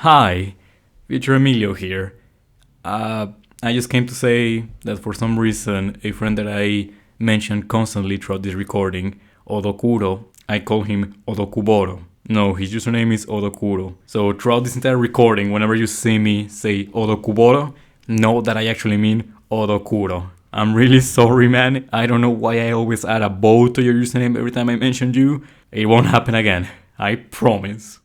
Hi, future Emilio here. Uh, I just came to say that for some reason, a friend that I mentioned constantly throughout this recording, Odokuro, I call him Odokuboro. No, his username is Odokuro. So throughout this entire recording, whenever you see me say Odokuboro, know that I actually mean Odokuro. I'm really sorry, man. I don't know why I always add a bow to your username every time I mention you. It won't happen again. I promise.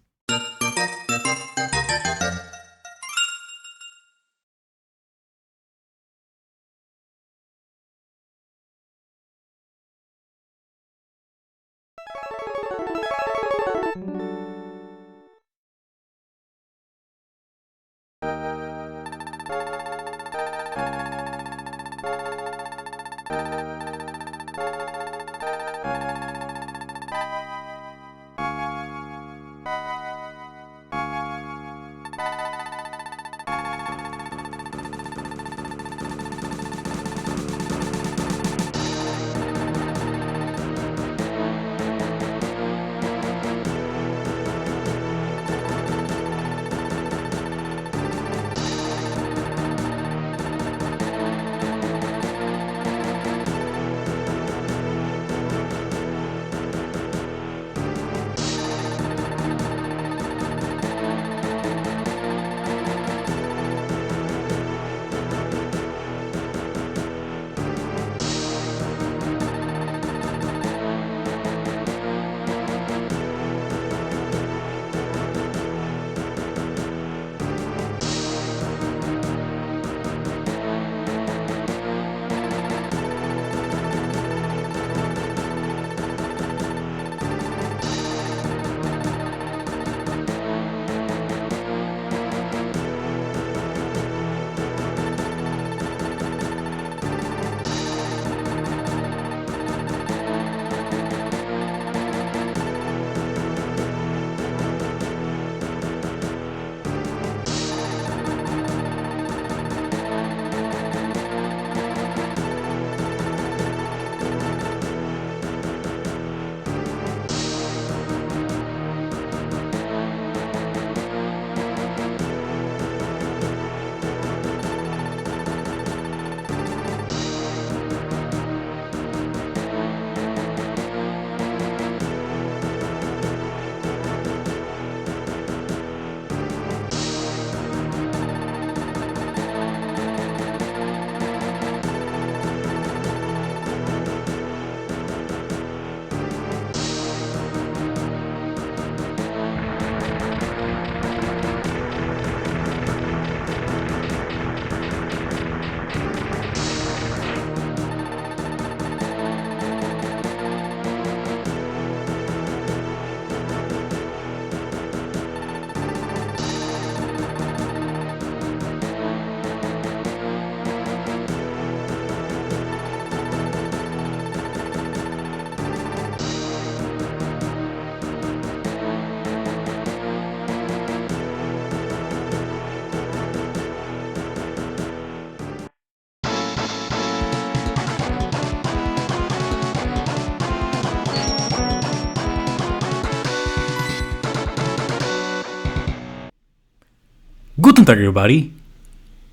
Guten Tag, everybody.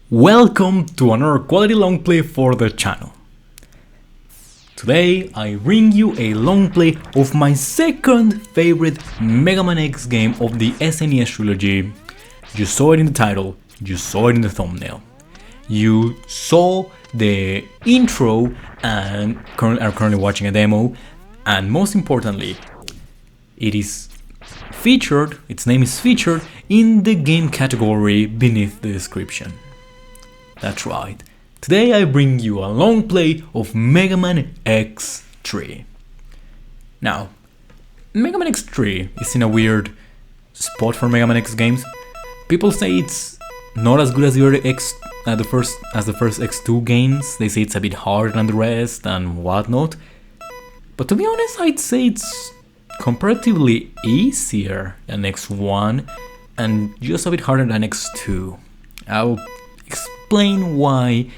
Welcome to another quality long play for the channel. Today I bring you a long play of my second favorite Mega Man X game of the SNES trilogy. You saw it in the title, you saw it in the thumbnail. You saw the intro and are currently watching a demo, and most importantly, it is featured, its name is featured in the game category beneath the description. That's right. Today I bring you a long play of Mega Man X3. Now, Mega Man X3 is in a weird spot for Mega Man X games. People say it's not as good as the first X2 games. They say it's a bit harder than the rest and whatnot. But to be honest, I'd say it's comparatively easier than X1 and just a bit harder than X2. I'll explain why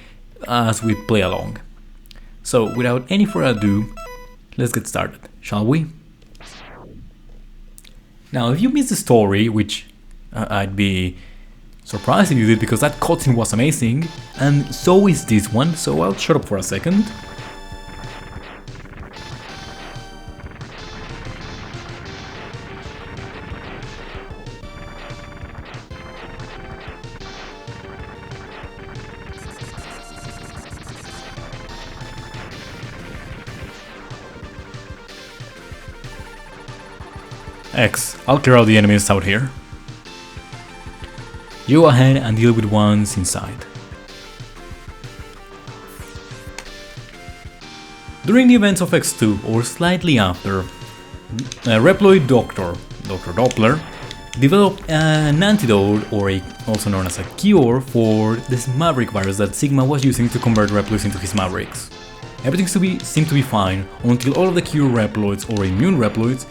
as we play along. So without any further ado, let's get started, shall we? Now, if you missed the story, which I'd be surprised if you did, because that cutscene was amazing, and so is this one, so I'll shut up for a second. X, I'll clear out the enemies out here. You go ahead and deal with ones inside. During the events of X2, or slightly after, Reploid Dr. Doppler developed an antidote, or also known as a cure, for this Maverick virus that Sigma was using to convert Reploids into his Mavericks. Everything seemed to be fine until all of the cured Reploids or immune Reploids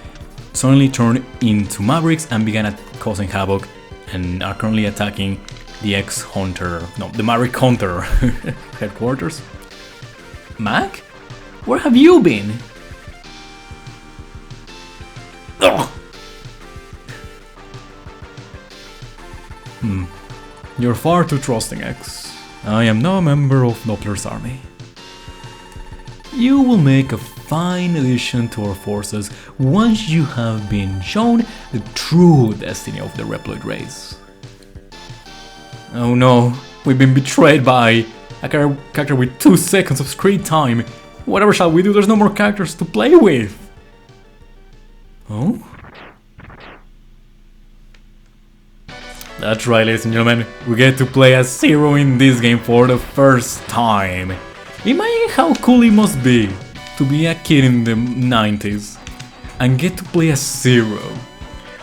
suddenly turned into Mavericks and began causing havoc, and are currently attacking the the Maverick Hunter headquarters. Mac? Where have you been? Ugh. You're far too trusting, X. I am now a member of Doppler's army. You will make a fine addition to our forces once you have been shown the true destiny of the Reploid race. Oh no, we've been betrayed by a character with 2 seconds of screen time. Whatever shall we do? There's no more characters to play with. Oh? That's right, ladies and gentlemen, we get to play as Zero in this game for the first time. Imagine how cool it must be to be a kid in the 90s and get to play as Zero.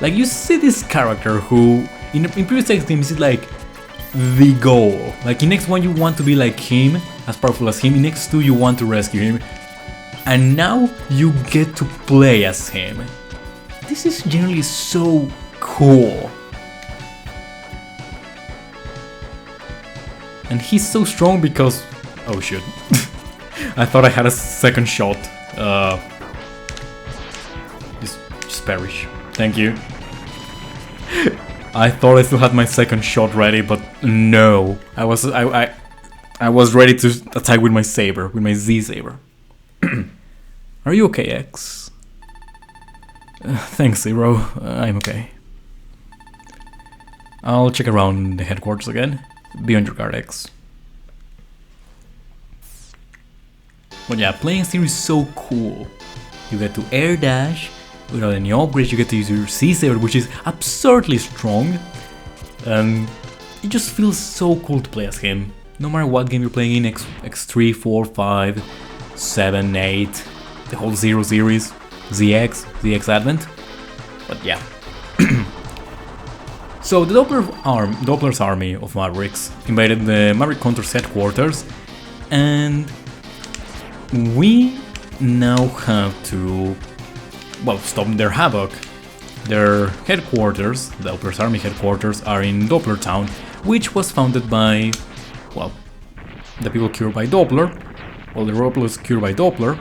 Like, you see this character who in previous X games is like the goal. Like in X1 you want to be like him, as powerful as him, in X2 you want to rescue him, and now you get to play as him. This is generally so cool. And he's so strong because... oh shit. I thought I had a second shot. Just perish. Thank you. I thought I still had my second shot ready, but no. I was ready to attack with my saber, with my Z saber. Are you okay, X? Thanks, Zero. I'm okay. I'll check around the headquarters again. Be on your guard, X. But yeah, playing Zero is so cool. You get to air dash without any upgrades, you get to use your C-Saber, which is absurdly strong. And it just feels so cool to play as him. No matter what game you're playing in, X3, 4, 5, 7, 8, the whole Zero series, ZX Advent. But yeah. So the Doppler's army of Mavericks invaded the Maverick Hunter's headquarters, and we now have to, well, stop their havoc. Their headquarters, the Doppler's army headquarters, are in Doppler Town, which was founded by, well, the people cured by Doppler, well, the Reploids cured by Doppler,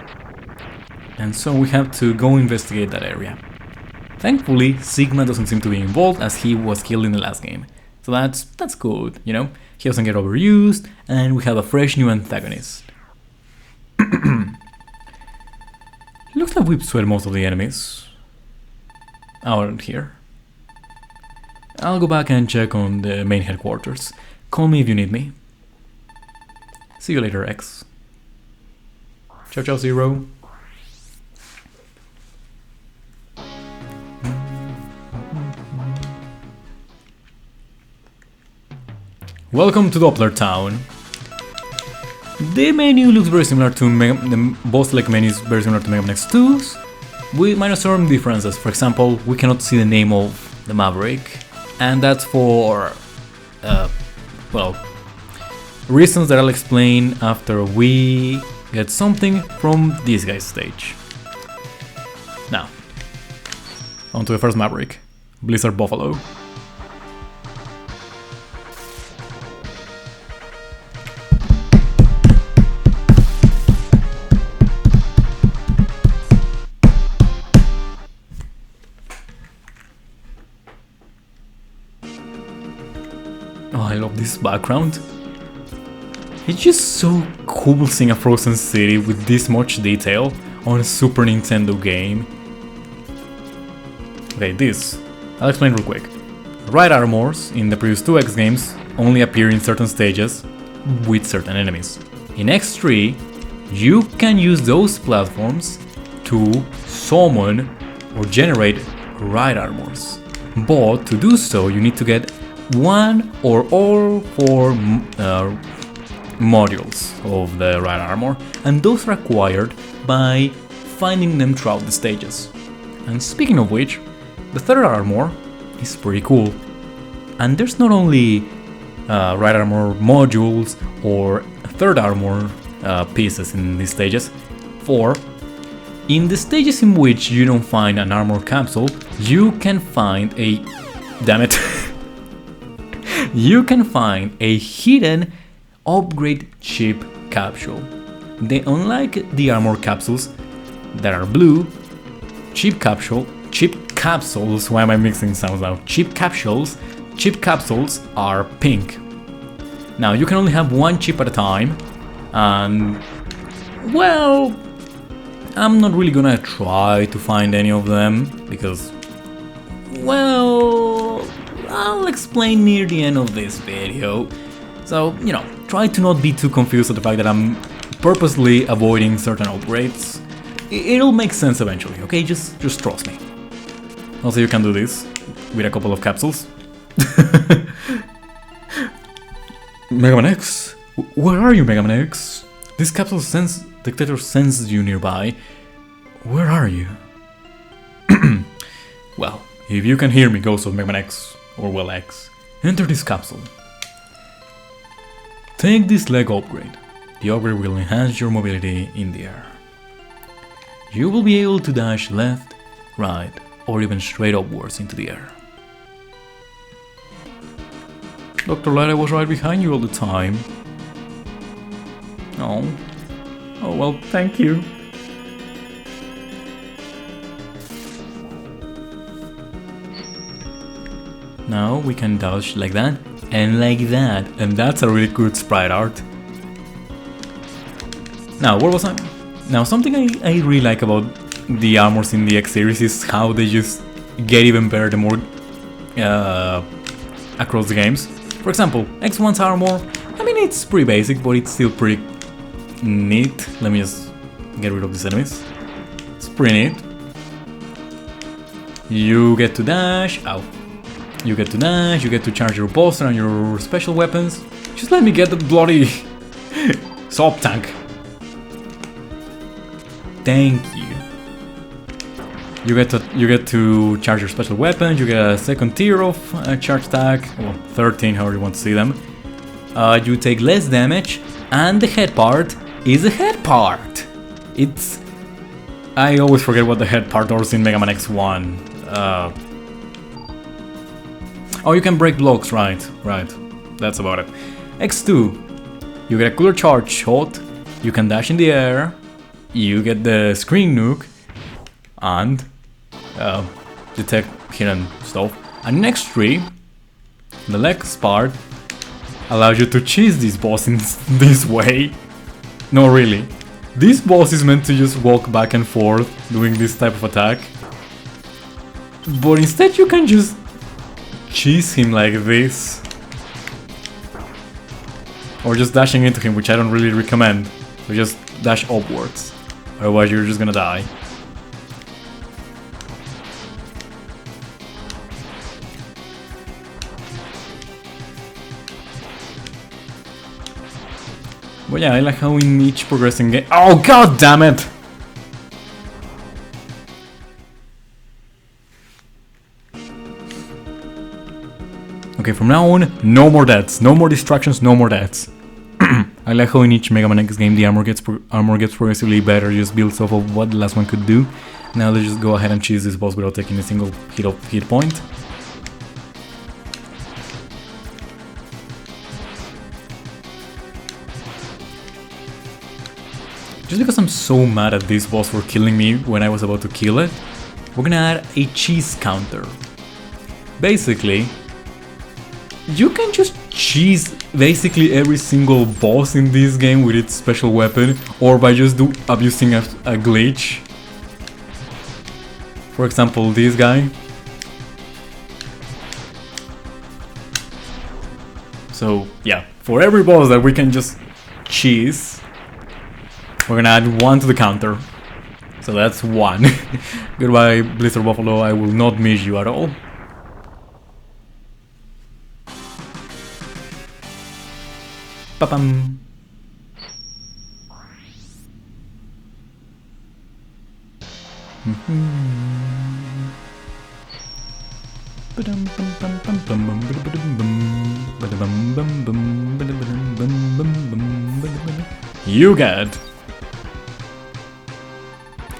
and so we have to go investigate that area. Thankfully, Sigma doesn't seem to be involved, as he was killed in the last game. So that's good, you know? He doesn't get overused, and we have a fresh new antagonist. Looks like we've swept most of the enemies out here. I'll go back and check on the main headquarters. Call me if you need me. See you later, X. Ciao, ciao, Zero. Welcome to Doppler Town. The menu looks very similar to the boss-like menu is very similar to Mega Man X2's, with minor certain differences. For example, we cannot see the name of the Maverick, and that's for, well, reasons that I'll explain after we get something from this guy's stage. Now, on to the first Maverick, Blizzard Buffalo. Oh, I love this background. It's just so cool seeing a frozen city with this much detail on a Super Nintendo game. Okay, this. I'll explain real quick. Right armors in the previous two X games only appear in certain stages with certain enemies. In X3, you can use those platforms to summon or generate right armors. But to do so, you need to get one or all four modules of the right armor, and those are acquired by finding them throughout the stages. And speaking of which, the third armor is pretty cool. And there's not only right armor modules or third armor pieces in these stages. For in the stages in which you don't find an armor capsule, you can find a... damn it. You can find a hidden upgrade chip capsule. Unlike the armor capsules that are blue, chip capsules, why am I mixing sounds now? Chip capsules are pink. Now you can only have one chip at a time, and well, I'm not really gonna try to find any of them because, well, I'll explain near the end of this video. So, you know, try to not be too confused at the fact that I'm purposely avoiding certain upgrades. It'll make sense eventually, okay? Just trust me. Also, you can do this with a couple of capsules. Mega Man X? Where are you, Mega Man X? This capsule dictator senses you nearby. Where are you? Well, if you can hear me, ghost of Mega Man X, or well X, enter this capsule. Take this leg upgrade. The upgrade will enhance your mobility in the air. You will be able to dash left, right, or even straight upwards into the air. Dr. Light, I was right behind you all the time. Oh. Oh well, thank you. Now we can dash like that and like that, and that's a really good sprite art. Now, where was I? Now, something I really like about the armors in the X series is how they just get even better the more across the games. For example, X1's armor, I mean, it's pretty basic, but it's still pretty neat. Let me just get rid of these enemies. It's pretty neat. You get to dash, ow. You get to dash, you get to charge your bolster and your special weapons. Just let me get the bloody sub tank. Thank you. You get to charge your special weapons. You get a second tier of charge attack, or 13, however you want to see them. You take less damage, and the head part is a head part. It's... I always forget what the head part was in Mega Man X1. Oh, you can break blocks, right. That's about it. X2, you get a cooler charge shot. You can dash in the air. You get the screen nuke, and detect hidden stuff. And in X3, the legs part allows you to cheese this boss in this way. No, really. This boss is meant to just walk back and forth doing this type of attack. But instead you can just cheese him like this. Or just dashing into him, which I don't really recommend. So just dash upwards. Otherwise you're just gonna die. But yeah, I like how in each progressing game... Oh, god damn it! Okay, from now on, no more deaths, no more distractions, no more deaths. I like how in each Mega Man X game the armor gets progressively better, just builds off of what the last one could do. Now let's just go ahead and cheese this boss without taking a single hit point. Just because I'm so mad at this boss for killing me when I was about to kill it, we're gonna add a cheese counter. Basically, you can just cheese basically every single boss in this game with its special weapon, or by just abusing a glitch. For example, this guy. So yeah, for every boss that we can just cheese, we're gonna add 1 to the counter. So that's 1. Goodbye, Blizzard Buffalo, I will not miss you at all. Ba-bam. You get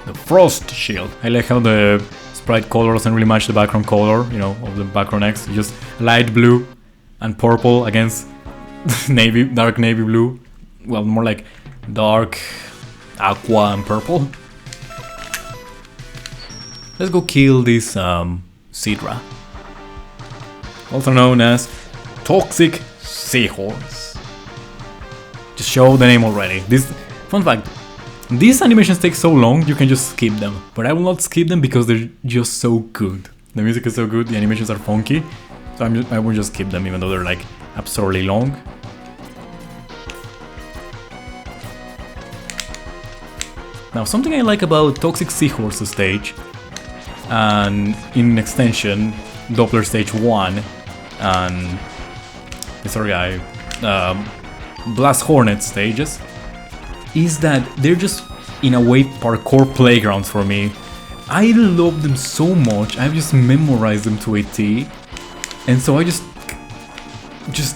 the Frost Shield. I like how the sprite color doesn't really match the background color, you know, of the background X. Just light blue and purple against dark navy blue. Well, more like dark aqua and purple. Let's go kill this Sidra, also known as Toxic Seahorse. Just show the name already. This fun fact: these animations take so long you can just skip them, but I will not skip them because they're just so good. The music is so good, the animations are funky, so I will just skip them even though they're like absurdly long. Now, something I like about Toxic Seahorse stage, and in extension, Doppler stage 1, and this other guy, Blast Hornet stages, is that they're just, in a way, parkour playgrounds for me. I love them so much, I've just memorized them to a T, and so I just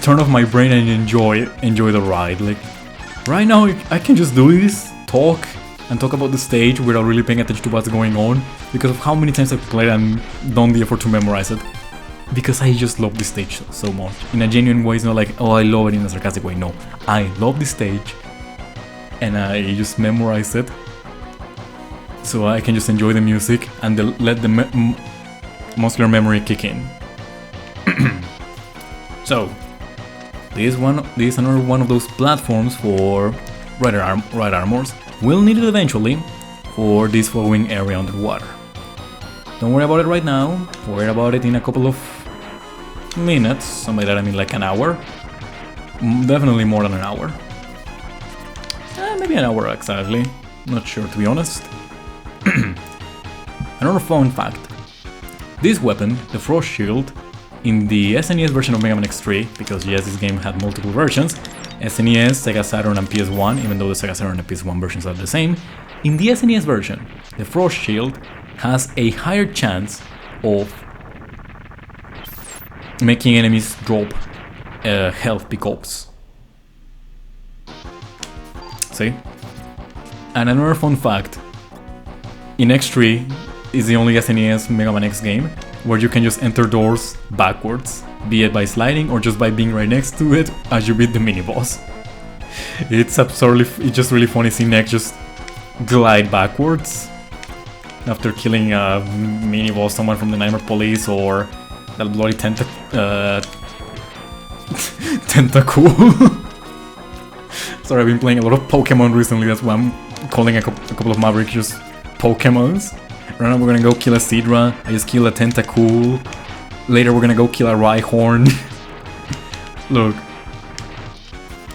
turn off my brain and enjoy the ride. Like, right now, I can just do this, talk about the stage without really paying attention to what's going on, because of how many times I've played and done the effort to memorize it. Because I just love this stage so much. In a genuine way, it's not like, oh, I love it in a sarcastic way. No, I love this stage and I just memorize it so I can just enjoy the music and let the muscular memory kick in. So, this is another one of those platforms for right armors. We'll need it eventually for this following area underwater. Don't worry about it right now, worry about it in a couple of minutes, and by that I mean like an hour. Definitely more than an hour. Maybe an hour exactly, not sure to be honest. Another fun fact: this weapon, the Frost Shield, in the SNES version of Mega Man X3, because yes, this game had multiple versions, SNES, Sega Saturn and PS1, even though the Sega Saturn and PS1 versions are the same, in the SNES version, the Frost Shield has a higher chance of making enemies drop health pickups. See? And another fun fact, in X3 is the only SNES Mega Man X game where you can just enter doors backwards, be it by sliding or just by being right next to it as you beat the mini-boss. It's just really funny seeing X just glide backwards after killing a mini-boss, someone from the Nightmare Police, or that bloody tentacle. Sorry, I've been playing a lot of Pokemon recently, that's why I'm calling a couple of Mavericks just Pokemons. Right now we're gonna go kill a Sidra, I just kill a Tentacool. Later we're gonna go kill a Rhyhorn. Look,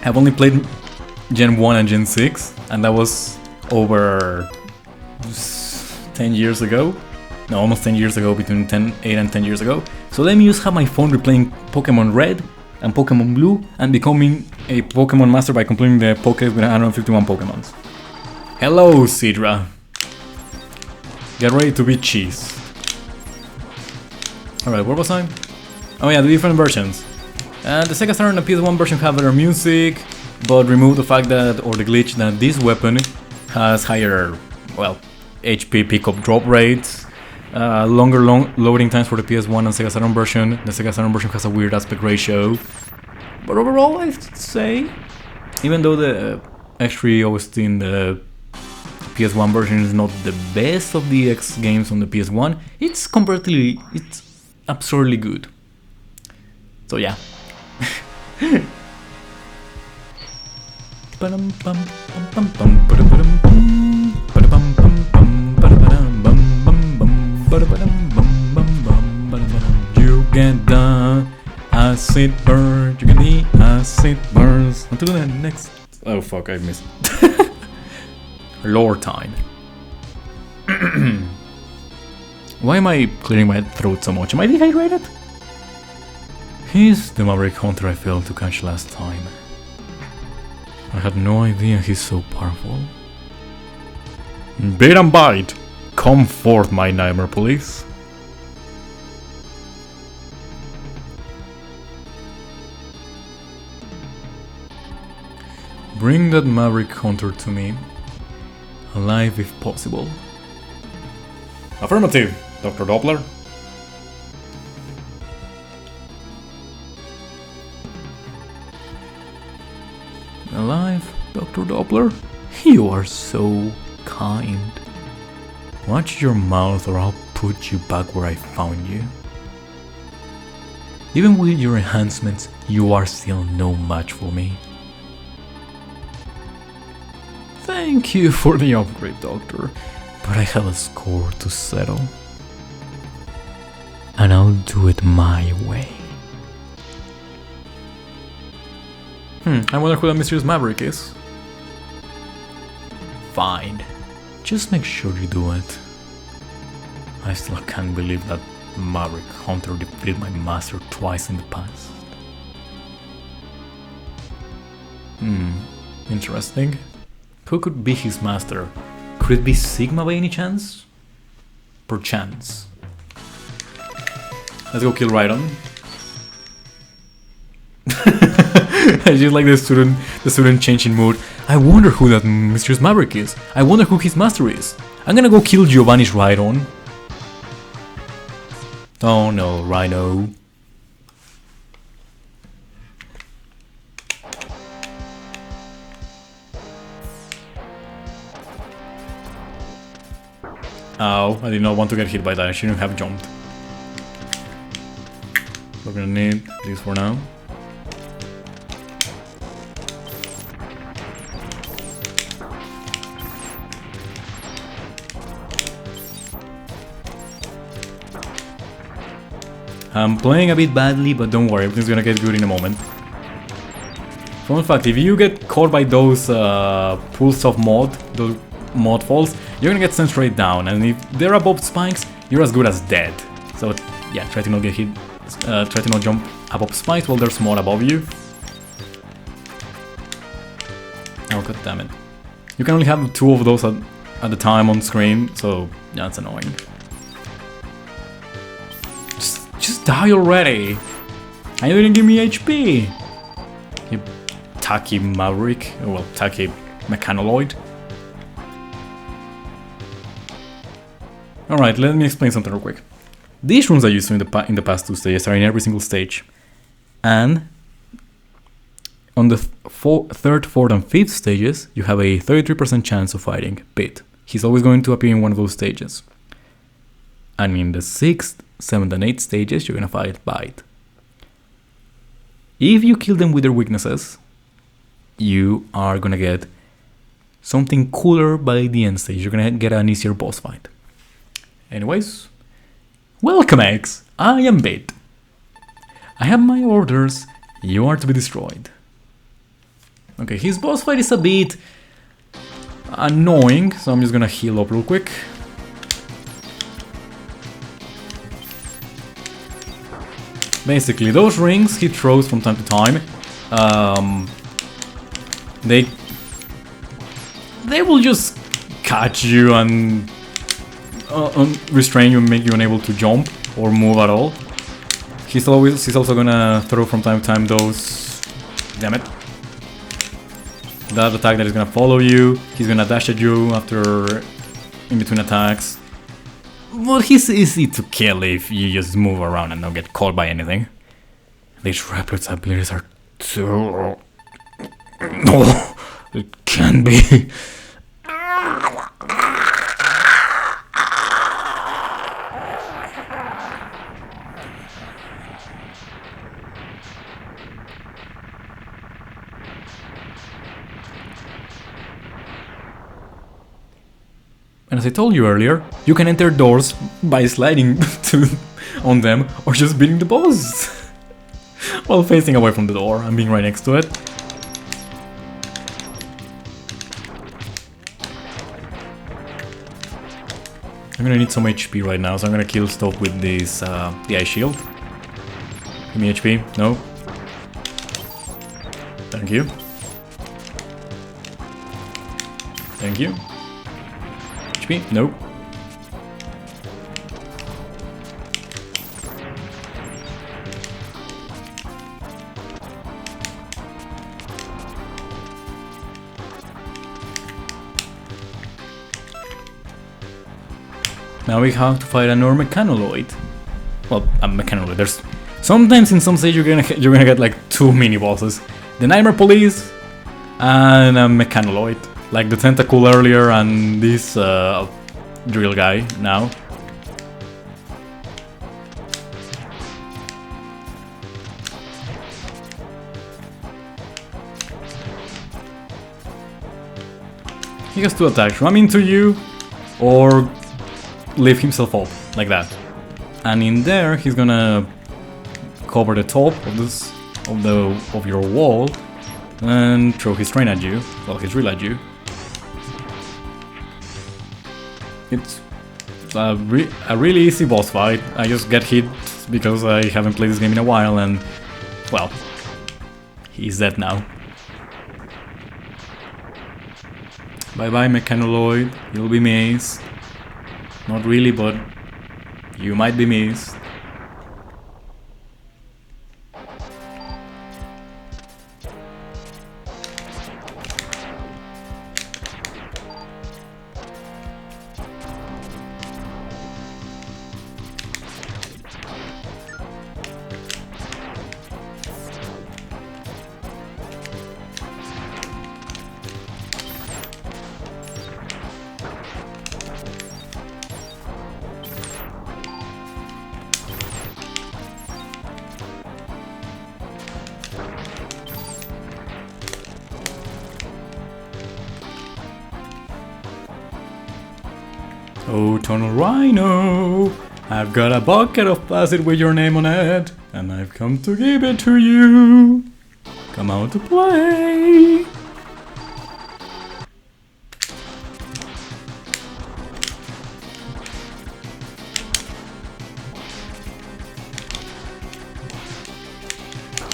I've only played Gen 1 and Gen 6, and that was over 10 years ago. No, almost 10 years ago, between 8 and 10 years ago. So let me just have my phone replaying Pokemon Red and Pokemon Blue and becoming a Pokemon Master by completing the Pokédex with 151 Pokemons. Hello, Sidra. Get ready to be cheese. Alright, where was I? Oh yeah, the different versions. The Sega Saturn and the PS1 version have better music, but remove the fact that, or the glitch, that this weapon has higher, well, HP pickup drop rates, longer loading times for the PS1 and Sega Saturn version. The Sega Saturn version has a weird aspect ratio. But overall, I'd say, even though the X3 OST in the PS1 version is not the best of the X games on the PS1, it's absurdly good. So yeah, You get the acid burn, you get the acid burns. On to the next. Oh fuck, I missed. Lore time. Why am I clearing my throat so much? Am I dehydrated? He's the Maverick Hunter I failed to catch last time. I had no idea he's so powerful. Bait and bite! Come forth, my nightmare police. Bring that Maverick Hunter to me. Alive if possible. Affirmative, Dr. Doppler. Alive, Dr. Doppler? You are so kind. Watch your mouth or I'll put you back where I found you. Even with your enhancements, you are still no match for me. Thank you for the upgrade, Doctor, but I have a score to settle. And I'll do it my way. I wonder who that mysterious Maverick is. Fine. Just make sure you do it. I still can't believe that Maverick Hunter defeated my master twice in the past. Interesting. Who could be his master? Could it be Sigma by any chance? Perchance. Let's go kill Rhydon. I just like the student changing mood. I wonder who that mysterious Maverick is. I wonder who his master is. I'm gonna go kill Giovanni's Rhydon. Oh no, Rhino. Ow, I did not want to get hit by that, I shouldn't have jumped. We're gonna need this for now. I'm playing a bit badly, but don't worry, everything's gonna get good in a moment. Fun fact, if you get caught by those pools of mud, those mud falls, you're gonna get sent straight down, and if they're above spikes, you're as good as dead. So yeah, try to not get hit, try to not jump above spikes while there's mud above you. Oh god damn it. You can only have 2 of those at a time on screen, so yeah, that's annoying. Just die already! And you didn't give me HP! You tacky Maverick, well, tacky Mechanoloid. Alright, let me explain something real quick. These rooms I used to in the past 2 stages are in every single stage. And on the 3rd, 4th and 5th stages, you have a 33% chance of fighting Pit. He's always going to appear in one of those stages. And in the 6th, 7th and 8th stages, you're gonna fight Bite. If you kill them with their weaknesses, you are gonna get something cooler by the end stage. You're gonna get an easier boss fight. Anyways, welcome X, I am Bit. I have my orders, you are to be destroyed. Okay, his boss fight is a bit annoying, so I'm just gonna heal up real quick. Basically, those rings he throws from time to time, they will just catch you and restrain you and make you unable to jump or move at all. He's also gonna throw from time to time those, damn it, that attack that is gonna follow you. He's gonna dash at you after in between attacks. Well, he's easy to kill if you just move around and don't get caught by anything. These Replic's abilities are too... No, it can't be. And as I told you earlier, you can enter doors by sliding on them or just beating the boss while facing away from the door and being right next to it. I'm gonna need some HP right now, so I'm gonna kill stuff with this, the ice shield. Give me HP. No. Thank you. Thank you. HP? Nope. Now we have to fight another mechanoloid. Well, a mechanoloid. There's sometimes in some stage you're gonna get like 2 mini bosses: the Nightmare Police and a mechanoloid, like the tentacle earlier and this drill guy now. He has 2 attacks: ram into you or lift himself up, like that. And in there, he's gonna cover the top of your wall and throw his train at you. Well, his drill at you. It's a really easy boss fight. I just get hit because I haven't played this game in a while, and well, he's dead now. Bye bye, mechanoloid. You'll be missed. Not really, but you might be missed. Oh, Tunnel Rhino, I've got a bucket of acid with your name on it, and I've come to give it to you. Come out to play.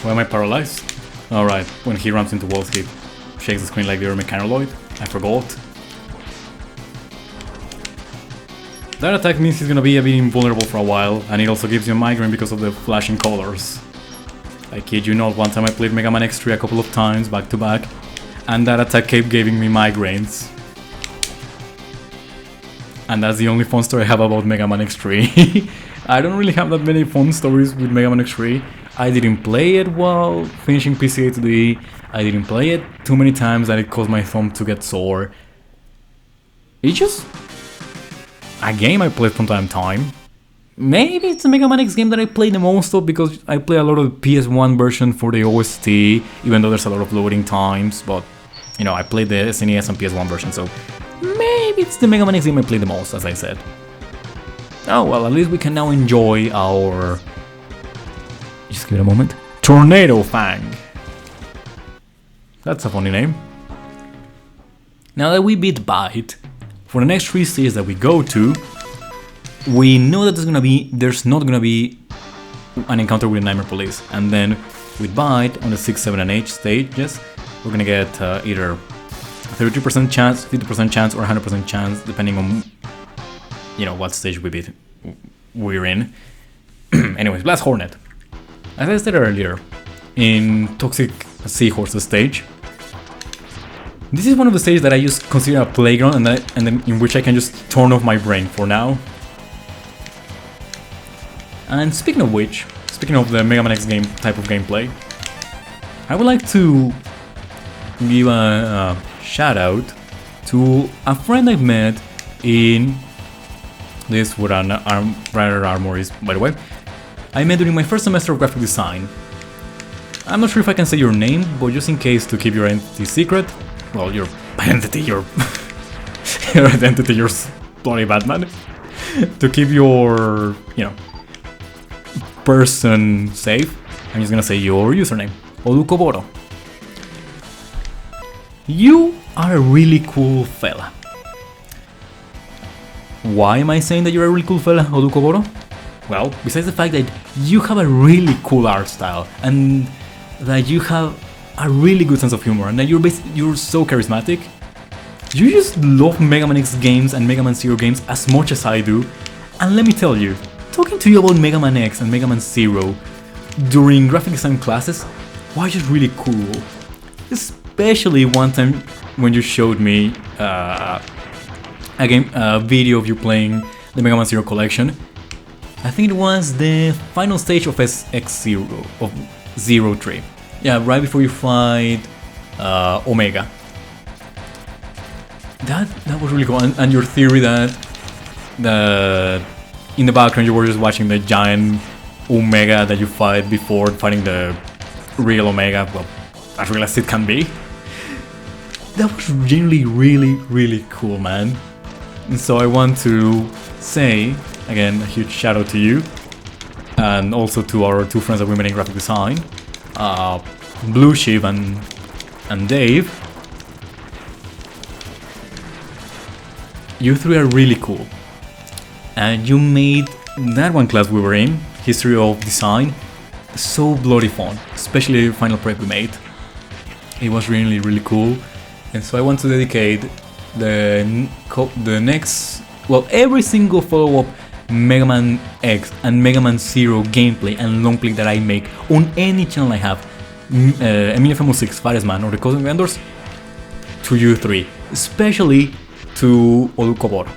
Why am I paralyzed? Alright, when he runs into walls he shakes the screen like you're a mechanoid. I forgot. That attack means he's gonna be a bit invulnerable for a while, and it also gives you a migraine because of the flashing colors. I kid you not, one time I played Mega Man X3 a couple of times back to back, and that attack kept giving me migraines. And that's the only fun story I have about Mega Man X3. I don't really have that many fun stories with Mega Man X3. I didn't play it while finishing PCA2D, I didn't play it too many times that it caused my thumb to get sore. It's just a game I played from time to time. Maybe it's a Mega Man X game that I play the most of because I play a lot of the PS1 version for the OST, even though there's a lot of loading times, but you know, I played the SNES and PS1 version, so maybe it's the Mega Man X game I play the most, as I said. Oh well, at least we can now enjoy our... just give it a moment. Tornado Fang. That's a funny name. Now that we beat Bite, for the next 3 stages that we go to, we know that there's not gonna be an encounter with the Nightmare Police, and then with Bite on the 6, 7, and 8 stages, we're gonna get either 32% chance, 50% chance, or 100% chance, depending on, you know, what stage we're in. Anyways, Blast Hornet. As I said earlier, in Toxic Seahorse stage, this is one of the stages that I just consider a playground and then in which I can just turn off my brain for now. And speaking of which, speaking of the Mega Man X game type of gameplay, I would like to give a shout out to a friend I've met in this, what an armour is, by the way. I met during my first semester of graphic design. I'm not sure if I can say your name, but just in case to keep your identity secret, well, your identity, your identity, your bloody Batman. To keep your, you know, person safe, I'm just gonna say your username, Odukoboro. You are a really cool fella. Why am I saying that you're a really cool fella, Odukoboro? Well, besides the fact that you have a really cool art style and that you have a really good sense of humor and that you're so charismatic, you just love Mega Man X games and Mega Man Zero games as much as I do. And let me tell you, talking to you about Mega Man X and Mega Man Zero during graphic design classes was just really cool. Especially one time when you showed me a video of you playing the Mega Man Zero collection. I think it was the final stage of SX0 of 03. Yeah, right before you fight Omega. That was really cool, and your theory that in the background you were just watching the giant Omega that you fight before fighting the real Omega, well, as real as it can be. That was really, really, really cool, man. And so I want to say, again, a huge shout out to you, and also to our two friends that we met in graphic design, Blue Sheep and Dave. You three are really cool, and you made that one class we were in, History of Design, so bloody fun, especially the final prep we made. It was really, really cool, and so I want to dedicate the next, well, every single follow-up Mega Man X and Mega Man Zero gameplay and long play that I make on any channel I have, Emilia Famous 6, Fares Man, or the Cosmic Vendors, to you three, especially to Odukoboro.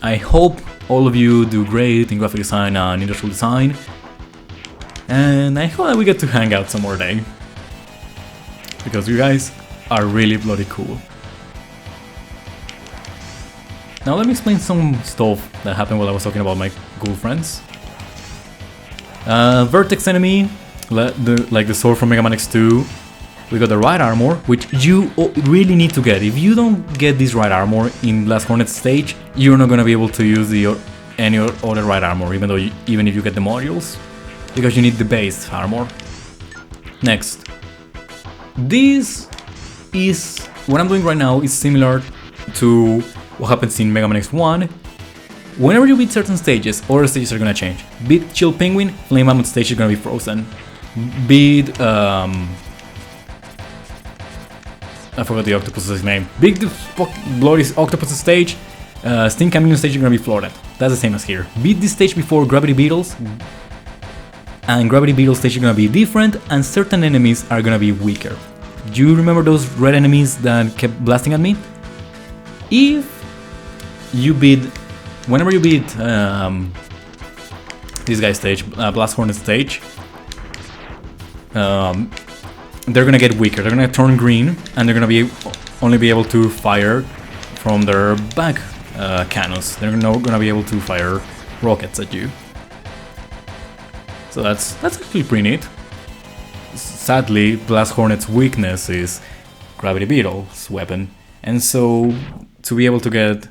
I hope all of you do great in graphic design and industrial design, and I hope that we get to hang out some more day, because you guys are really bloody cool. Now let me explain some stuff that happened while I was talking about my cool friends. Vertex enemy, like the sword from Mega Man X2. We got the right armor, which you really need to get. If you don't get this right armor in Blast Hornet stage, you're not gonna be able to use any other right armor, even if you get the modules, because you need the base armor. Next, this is what I'm doing right now is similar to what happens in Mega Man X1. Whenever you beat certain stages, other stages are gonna change. Beat Chill Penguin, Flame Mammoth stage is gonna be frozen. Beat I forgot the octopus's name. Beat the bloody octopus stage, Sting Chameleon stage is gonna be flooded. That's the same as here. Beat this stage before Gravity Beetles, and Gravity Beetle stage is gonna be different, and certain enemies are gonna be weaker. Do you remember those red enemies that kept blasting at me? Whenever you beat this guy's stage, Blast Hornet stage, they're gonna get weaker. They're gonna turn green, and they're gonna only be able to fire from their back cannons. They're not gonna be able to fire rockets at you. So that's actually pretty neat. Sadly, Blast Hornet's weakness is Gravity Beetle's weapon, and so to be able to get,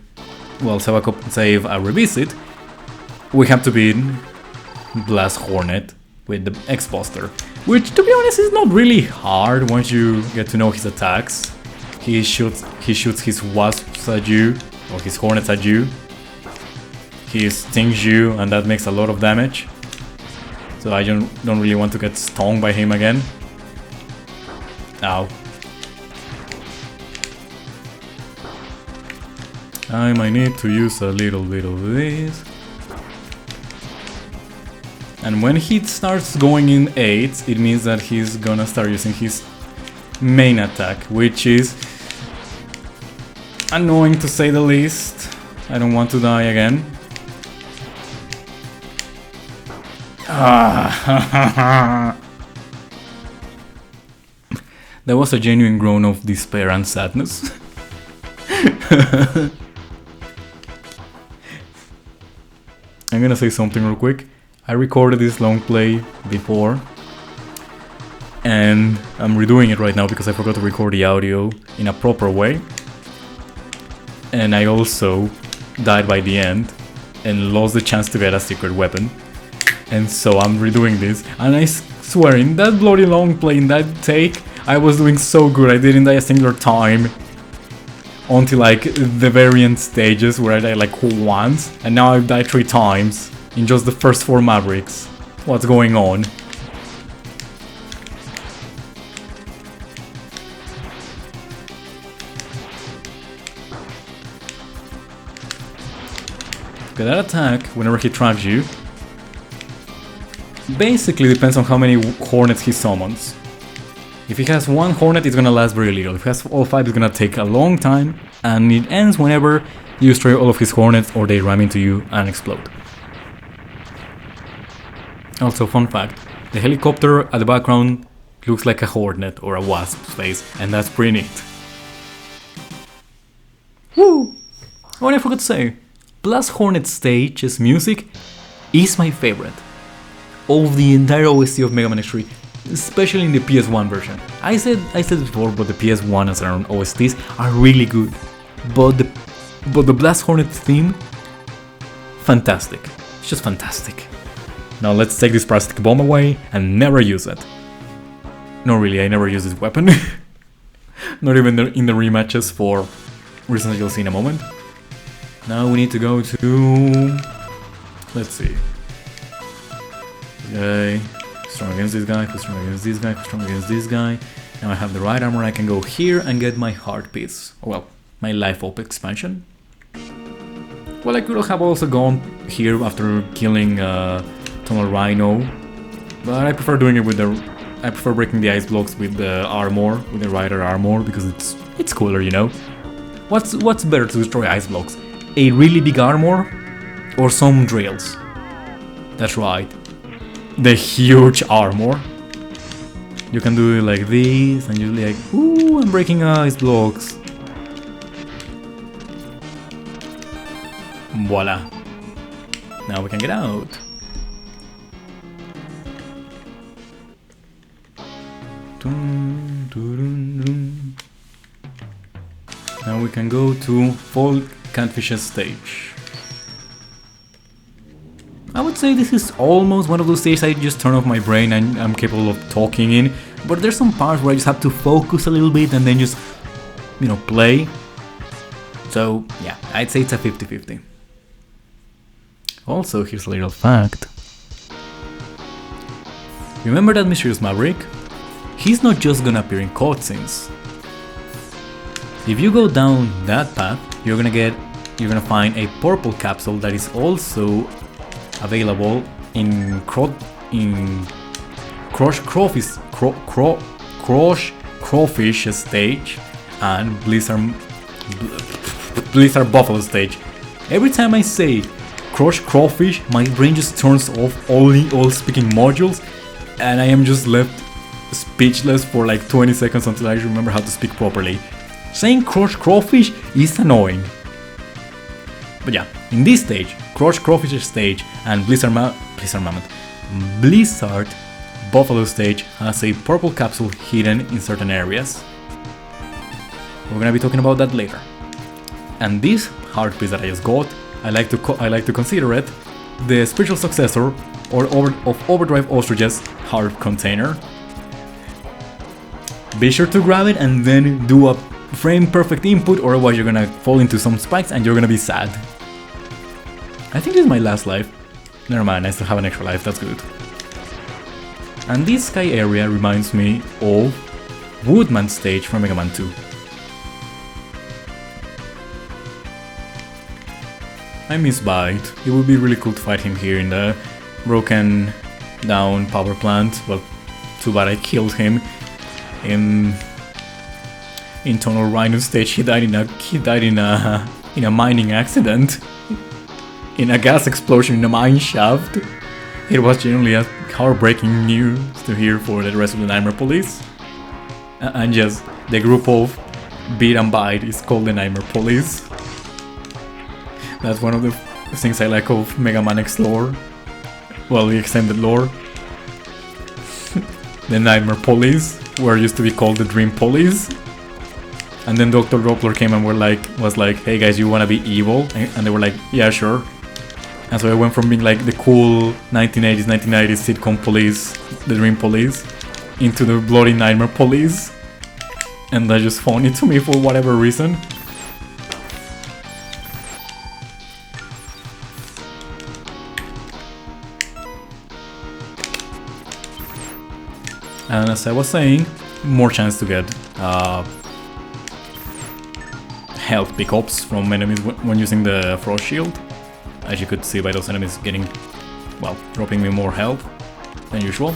well, save a revisit, we have to beat Blast Hornet with the X-Buster, which, to be honest, is not really hard once you get to know his attacks. He shoots his wasps at you, or his hornets at you. He stings you, and that makes a lot of damage. So I don't really want to get stung by him again. Ow. I might need to use a little bit of this. And when he starts going in 8, it means that he's gonna start using his main attack, which is annoying to say the least. I don't want to die again. That was a genuine groan of despair and sadness. I'm gonna say something real quick. I recorded this long play before, and I'm redoing it right now because I forgot to record the audio in a proper way. And I also died by the end and lost the chance to get a secret weapon. And so I'm redoing this, and I swear, in that bloody long play, in that take, I was doing so good. I didn't die a single time until like the very end stages where I died like once, and now I've died 3 times in just the first 4 Mavericks. What's going on? Okay, that attack, whenever he traps you, basically depends on how many hornets he summons. If he has 1 hornet, it's gonna last very little. If he has all 5, it's gonna take a long time, and it ends whenever you destroy all of his hornets or they ram into you and explode. Also, fun fact, the helicopter at the background looks like a hornet or a wasp's face, and that's pretty neat. Woo! Oh, and I forgot to say, Blast Hornet Stage's music is my favorite of the entire OST of Mega Man X3, especially in the PS1 version. I said before, but the PS1 as their own OSTs are really good. But the Blast Hornet theme, fantastic. It's just fantastic. Now let's take this parasitic bomb away and never use it. No, really, I never use this weapon. Not even in the rematches for reasons you'll see in a moment. Now we need to go to... let's see. Okay, strong against this guy, strong against this guy, strong against this guy. Now I have the right armor, I can go here and get my heart piece. Well, my life up expansion. Well, I could have also gone here after killing Tunnel Rhino, but I prefer doing it with the... I prefer breaking the ice blocks with the armor, with the rider armor, because it's cooler, you know? What's better to destroy ice blocks? A really big armor or some drills? That's right, the huge armor. You can do it like this and you're like, ooh, I'm breaking ice blocks. Voila. Now we can get out. Now we can go to Fall Catfish's stage. I would say this is almost one of those stages I just turn off my brain and I'm capable of talking in, but there's some parts where I just have to focus a little bit and then just, you know, play. So yeah, I'd say it's a 50-50. Also, here's a little fact. Remember that mysterious Maverick? He's not just gonna appear in cutscenes. If you go down that path, you're gonna find a purple capsule that is also available in Crush Crawfish stage and Blizzard Buffalo stage. Every time I say Crush Crawfish, my brain just turns off all speaking modules, and I am just left speechless for like 20 seconds until I remember how to speak properly. Saying Crush Crawfish is annoying. But yeah, in this stage, Crush Crawfish stage and Blizzard Buffalo stage has a purple capsule hidden in certain areas. We're gonna be talking about that later. And this heart piece that I just got, I like to consider it the spiritual successor of Overdrive Ostrich's heart container. Be sure to grab it and then do a frame perfect input, or otherwise you're gonna fall into some spikes and you're gonna be sad. I think this is my last life. Never mind, I still have an extra life, that's good. And this sky area reminds me of Woodman stage from Mega Man 2. I miss Bite. It would be really cool to fight him here in the broken down power plant. Well, too bad I killed him in Tunnel Rhino stage. He died in a mining accident, in a gas explosion in a mine shaft. It was genuinely a heartbreaking news to hear for the rest of the Nightmare Police. And yes, the group of Beat and Bite is called the Nightmare Police. That's one of the things I like of Mega Man X lore. Well, the extended lore. The Nightmare Police were used to be called the Dream Police. And then Dr. Doppler came and was like, hey guys, you wanna be evil? And they were like, yeah, sure. And so I went from being like the cool 1980s, 1990s sitcom police, the Dream Police, into the bloody nightmare police. And that's just funny to me for whatever reason. And as I was saying, more chance to get health pickups from enemies when using the frost shield. As you could see by those enemies getting, well, dropping me more health than usual.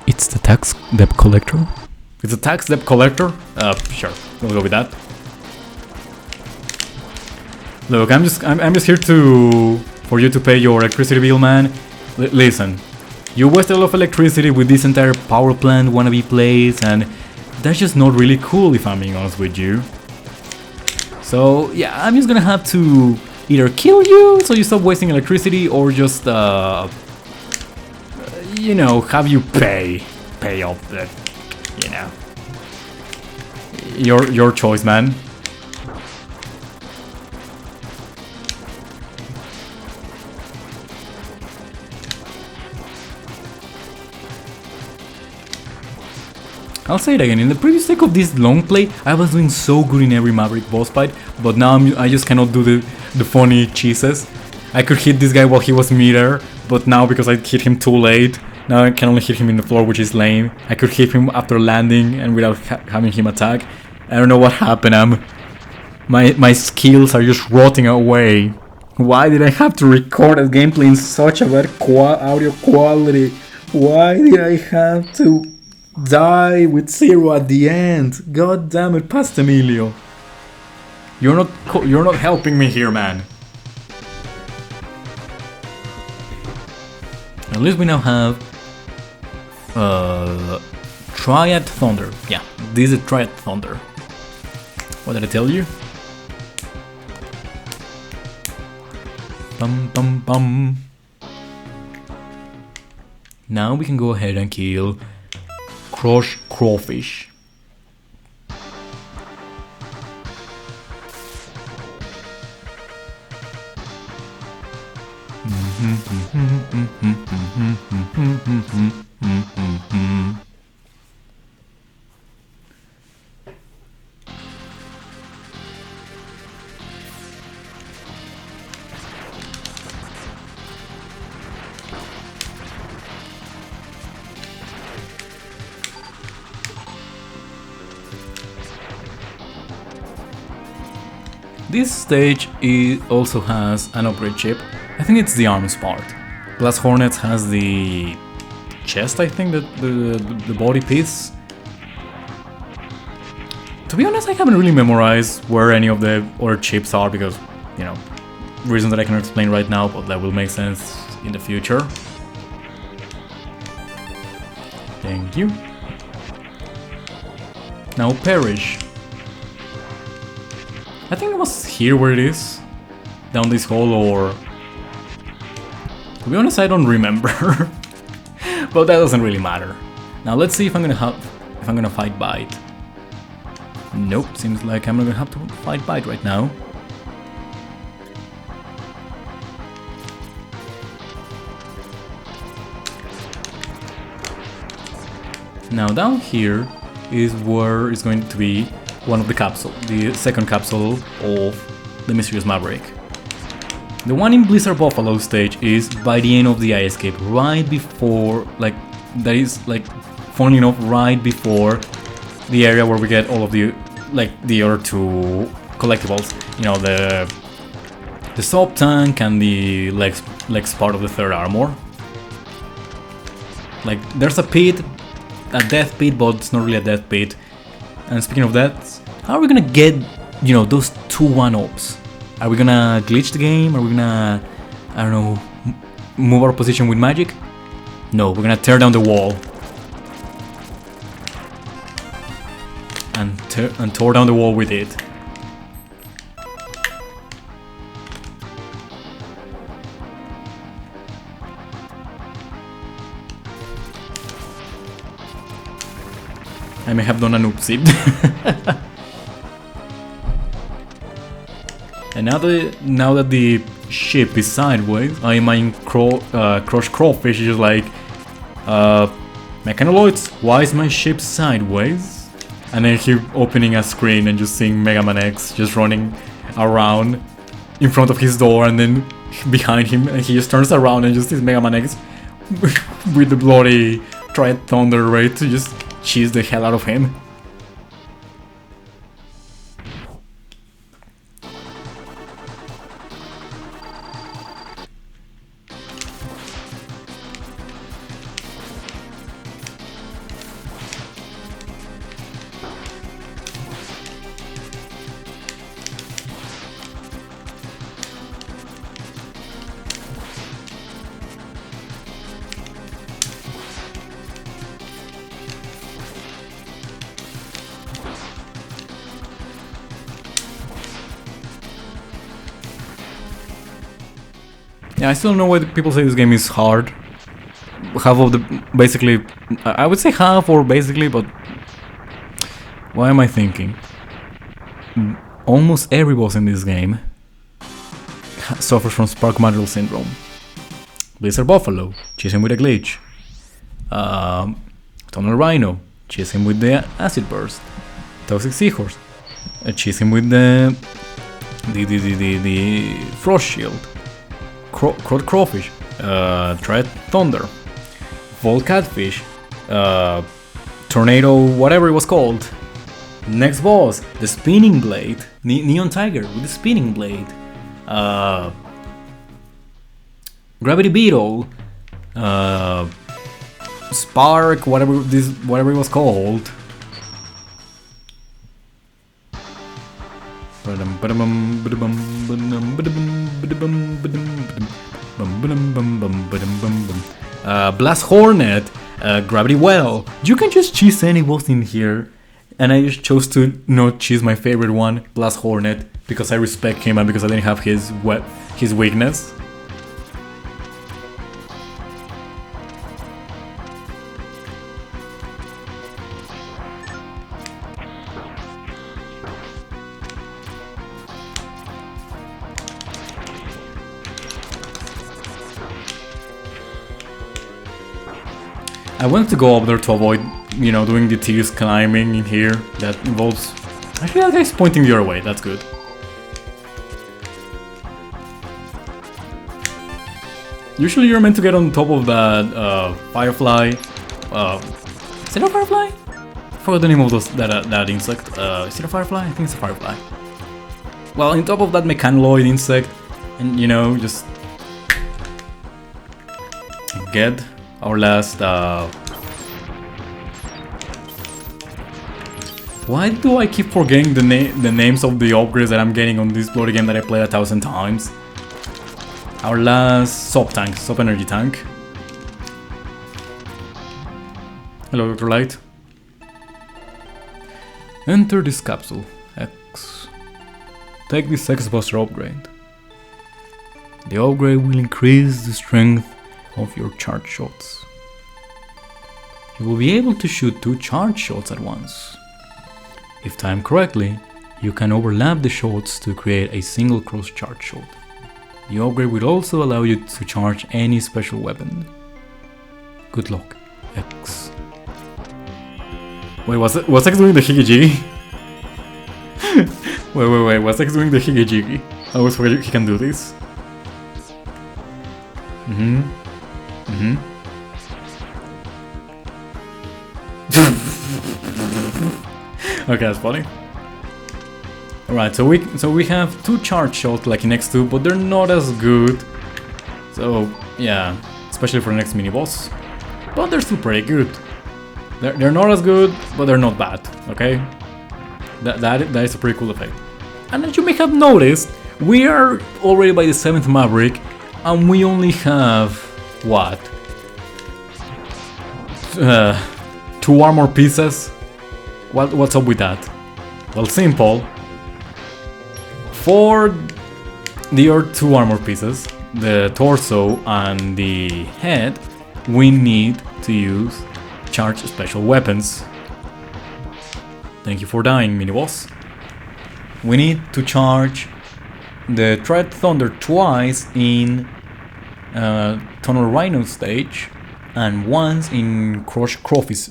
It's the tax debt collector. It's a tax debt collector? Sure, we'll go with that. Look, I'm just here for you to pay your electricity bill, man. Listen, you wasted a lot of electricity with this entire power plant wannabe place, and that's just not really cool if I'm being honest with you. So yeah, I'm just gonna have to either kill you so you stop wasting electricity, or just you know, have you pay off the, you know, your choice, man. I'll say it again, in the previous take of this long play, I was doing so good in every Maverick boss fight, but now I just cannot do the funny cheeses. I could hit this guy while he was midair, but now because I hit him too late, now I can only hit him in the floor, which is lame. I could hit him after landing and without having him attack. I don't know what happened, my skills are just rotting away. Why did I have to record a gameplay in such a bad audio quality? Why did I have to die with 0 at the end? God damn it, Past Emilio. You're not helping me here, man. At least we now have Triad Thunder. Yeah, this is Triad Thunder. What did I tell you? Bum bum bum. Now we can go ahead and kill Crush Crawfish. This stage also has an upgrade chip. I think it's the arms part. Glass Hornets has the chest, I think, the body piece. To be honest, I haven't really memorized where any of the other chips are because, you know, reasons that I cannot explain right now, but that will make sense in the future. Thank you. Now Perish. I think it was here where it is, down this hole, or to be honest, I don't remember. But that doesn't really matter. Now let's see if I'm gonna fight Bite. Nope, seems like I'm not gonna have to fight Bite right now. Now down here is where it's going to be one of the second capsule of the Mysterious Maverick. The one in Blizzard Buffalo stage is by the end of the Eye Escape, right before, like, that is, like, funny enough, right before the area where we get all of the, like, the other two collectibles. You know, the sub tank and the legs part of the third armor. Like, there's a pit, a death pit, but it's not really a death pit. And speaking of that, how are we gonna get, you know, those two 1-ups? Are we gonna glitch the game? Are we gonna, I don't know, move our position with magic? No, we're gonna tear down the wall. and tore down the wall with it. I may have done an oopsie. And now that the ship is sideways, I imagine Crush Crawfish is just like, Mechanoloids, why is my ship sideways? And then he opening a screen and just seeing Mega Man X just running around in front of his door, and then behind him, and he just turns around and just sees Mega Man X with the bloody Triad Thunder ready to just cheese the hell out of him. Yeah, I still don't know why people say this game is hard. Half of the... basically... I would say half or basically, but... Why am I thinking? Almost every boss in this game suffers from Spark Material Syndrome. Blizzard Buffalo, chase him with a glitch. Tunnel Rhino, chase him with the Acid Burst. Toxic Seahorse, chase him with the Frost Shield. Crawfish, Triad Thunder, Volt Catfish, Tornado, whatever it was called. Next boss, the Spinning Blade, Neon Tiger with the Spinning Blade, Gravity Beetle, Spark, whatever it was called. Blast Hornet, Gravity Well. You can just choose any boss in here, and I just chose to not choose my favorite one, Blast Hornet, because I respect him and because I didn't have his weakness. I wanted to go up there to avoid, you know, doing the tedious climbing in here that involves... Actually, that guy's pointing the other way, that's good. Usually you're meant to get on top of that Firefly... is it a Firefly? I forgot the name of that insect. Is it a Firefly? I think it's a Firefly. Well, on top of that Mechanoid insect, and you know, just... get our last... Why do I keep forgetting the names of the upgrades that I'm getting on this bloody game that I played 1,000 times? Our last sub energy tank. Hello, Dr. Light. Enter this capsule, X. Take this X Buster upgrade. The upgrade will increase the strength of your charge shots. You will be able to shoot 2 charge shots at once. If timed correctly, you can overlap the shots to create a single cross charge shot. The upgrade will also allow you to charge any special weapon. Good luck, X. Wait, was X doing the higgy-jiggy? wait, was X doing the higgy-jiggy? I always forget he can do this. Okay, that's funny. Alright, so we have 2 charge shots like in X2, but they're not as good. So yeah, especially for the next mini boss. But they're still pretty good. They're not as good, but they're not bad. Okay, that is a pretty cool effect. And as you may have noticed, we are already by the 7th Maverick, and we only have what? 2 armor pieces. What's up with that? Well, simple. For the other two armor pieces, the torso and the head, we need to use charge special weapons. Thank you for dying, mini-boss. We need to charge the Threat Thunder twice in Tunnel Rhino stage and once in Crush Crawfish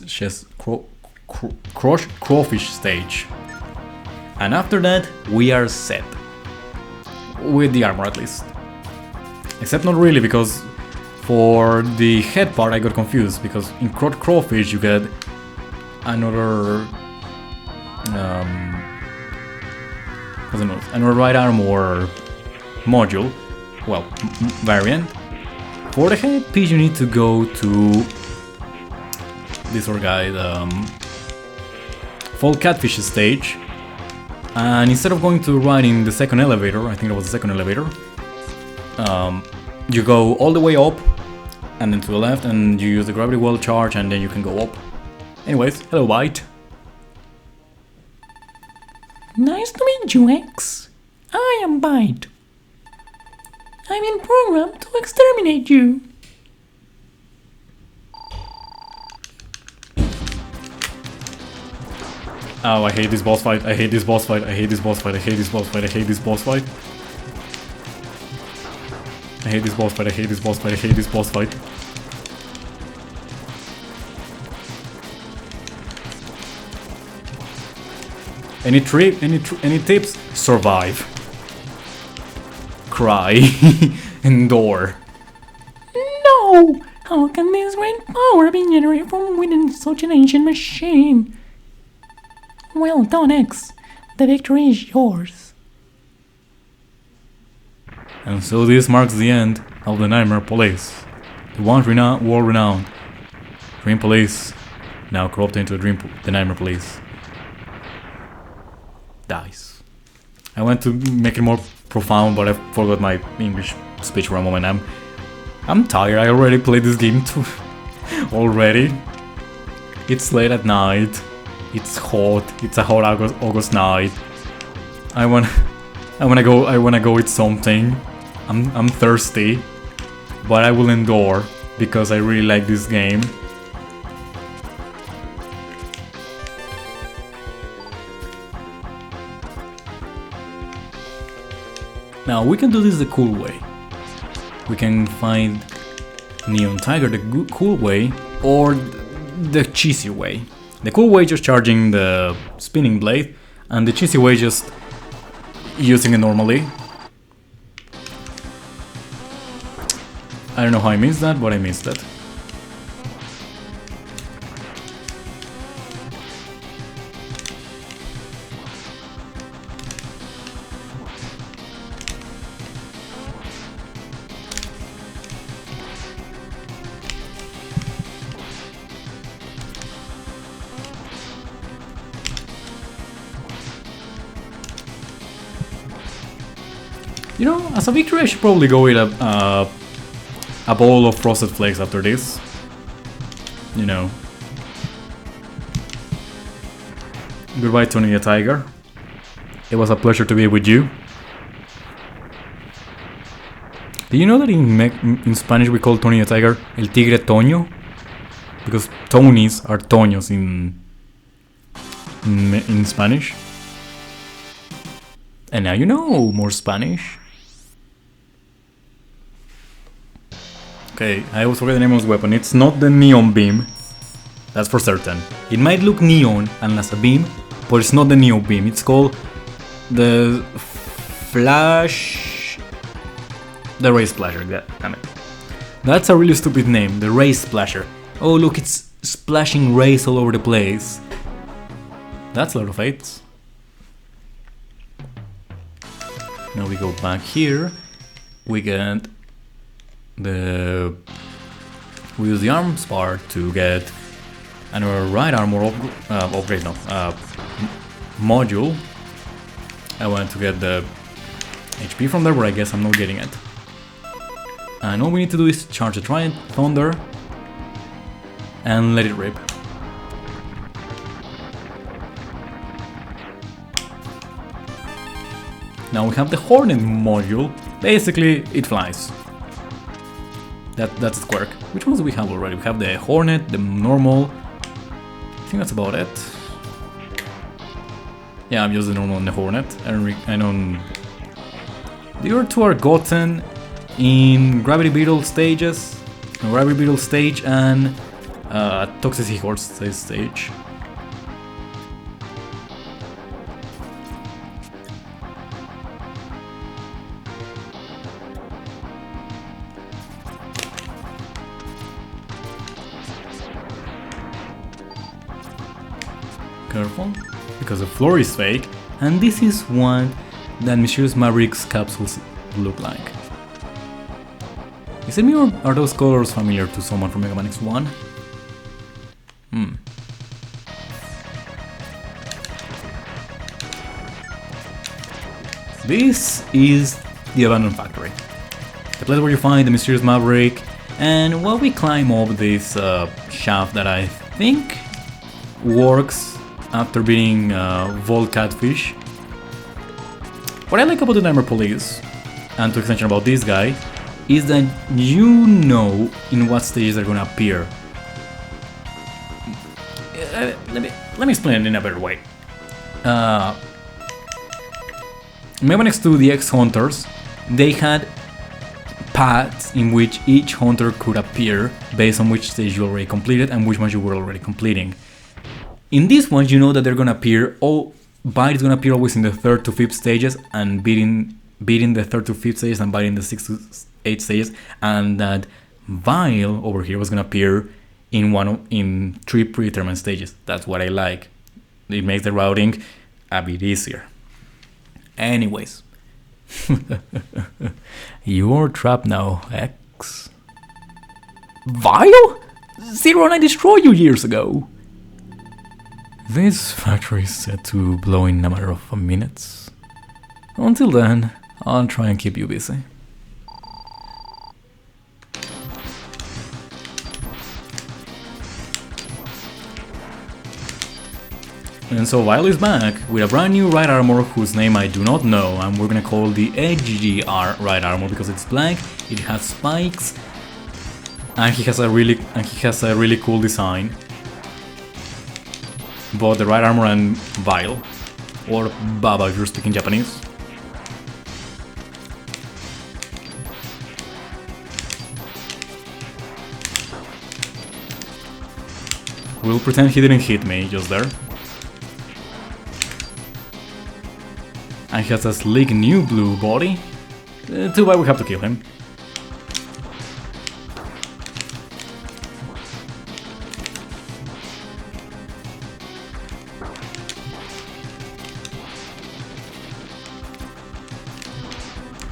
stage. And after that, we are set. With the armor at least. Except not really, because for the head part I got confused, because in Crawfish you get another another right armor module, well, variant. For the head piece you need to go to this other guy, the Fall Catfish stage, and instead of going to right in the second elevator, I think it was the second elevator, you go all the way up and then to the left, and you use the gravity well charge, and then you can go up. Anyways, hello White. Nice to meet you, X. I am Bite. I've been programmed to exterminate you. Oh, I hate this boss fight, I hate this boss fight, I hate this boss fight, I hate this boss fight, I hate this boss fight. I hate this boss fight, I hate this boss fight, I hate this boss fight. Any tips? Survive. Cry. Endure. No! How can this great power be generated from within such an ancient machine? Well done, X. The victory is yours. And so this marks the end of the Nightmare Police. The once world-renowned Dream Police, now corrupted into the Nightmare Police, dies. I went to make it more profound, but I forgot my English speech for a moment. I'm tired. I already played this game too. Already. It's late at night. It's hot. It's a hot August night. I wanna go eat something. I'm thirsty, but I will endure because I really like this game. Now we can do this the cool way. We can find Neon Tiger the cool way, or the cheesy way. The cool way just charging the spinning blade, and the cheesy way just using it normally. I don't know how I missed that, but I missed it. You know, as a victory I should probably go with a bowl of frosted flakes after this. You know. Goodbye, Tony the Tiger. It was a pleasure to be with you. Do you know that in Spanish we call Tony the Tiger El Tigre Toño? Because Tonys are Toños in Spanish. And now you know more Spanish. Okay, I always forget the name of this weapon. It's not the neon beam. That's for certain. It might look neon and as a beam, but it's not the neon beam. It's called the flash... The ray splasher. Damn it. That's a really stupid name. The ray splasher. Oh look, it's splashing rays all over the place. That's a lot of eights. Now we go back here. We get we use the arms part to get another right armor upgrade, module. I want to get the HP from there, but I guess I'm not getting it. And all we need to do is charge the Triad Thunder and let it rip. Now we have the Hornet module. Basically, it flies. That's its quirk. Which ones do we have already? We have the Hornet, the normal. I think that's about it. Yeah, I'm using the normal and the Hornet. I don't. The other two are gotten in Gravity Beetle stages. Gravity Beetle stage and Toxicity Horse stage. Careful, because the floor is fake, and this is what that Mysterious Maverick's capsules look like. Is it me, or are those colors familiar to someone from Mega Man X1? This is the Abandoned Factory. The place where you find the Mysterious Maverick, and while we climb up this shaft that I think works after beating Volt Catfish. What I like about the Nightmare Police, and to extension about this guy, is that you know in what stages they're gonna appear. Let me explain it in a better way. Mega Man X2, the X-Hunters, they had paths in which each hunter could appear based on which stage you already completed and which ones you were already completing. In this one, you know that they're gonna appear. Bite is gonna appear always in the 3rd to 5th stages, and beating the 3rd to 5th stages, and biting the 6th to 8th stages, and that Vile over here was gonna appear in 3 predetermined stages. That's what I like. It makes the routing a bit easier. Anyways, you're trapped now, X. Vile? Zero and I destroyed you years ago. This factory is set to blow in a matter of minutes. Until then, I'll try and keep you busy. And so Vile is back with a brand new right armor whose name I do not know, and we're gonna call the HGR right armor because it's black, it has spikes, and he has a really cool design. Both the right armor and Vile, or Baba if you're speaking Japanese. We'll pretend he didn't hit me just there. And he has a sleek new blue body. Too bad we have to kill him.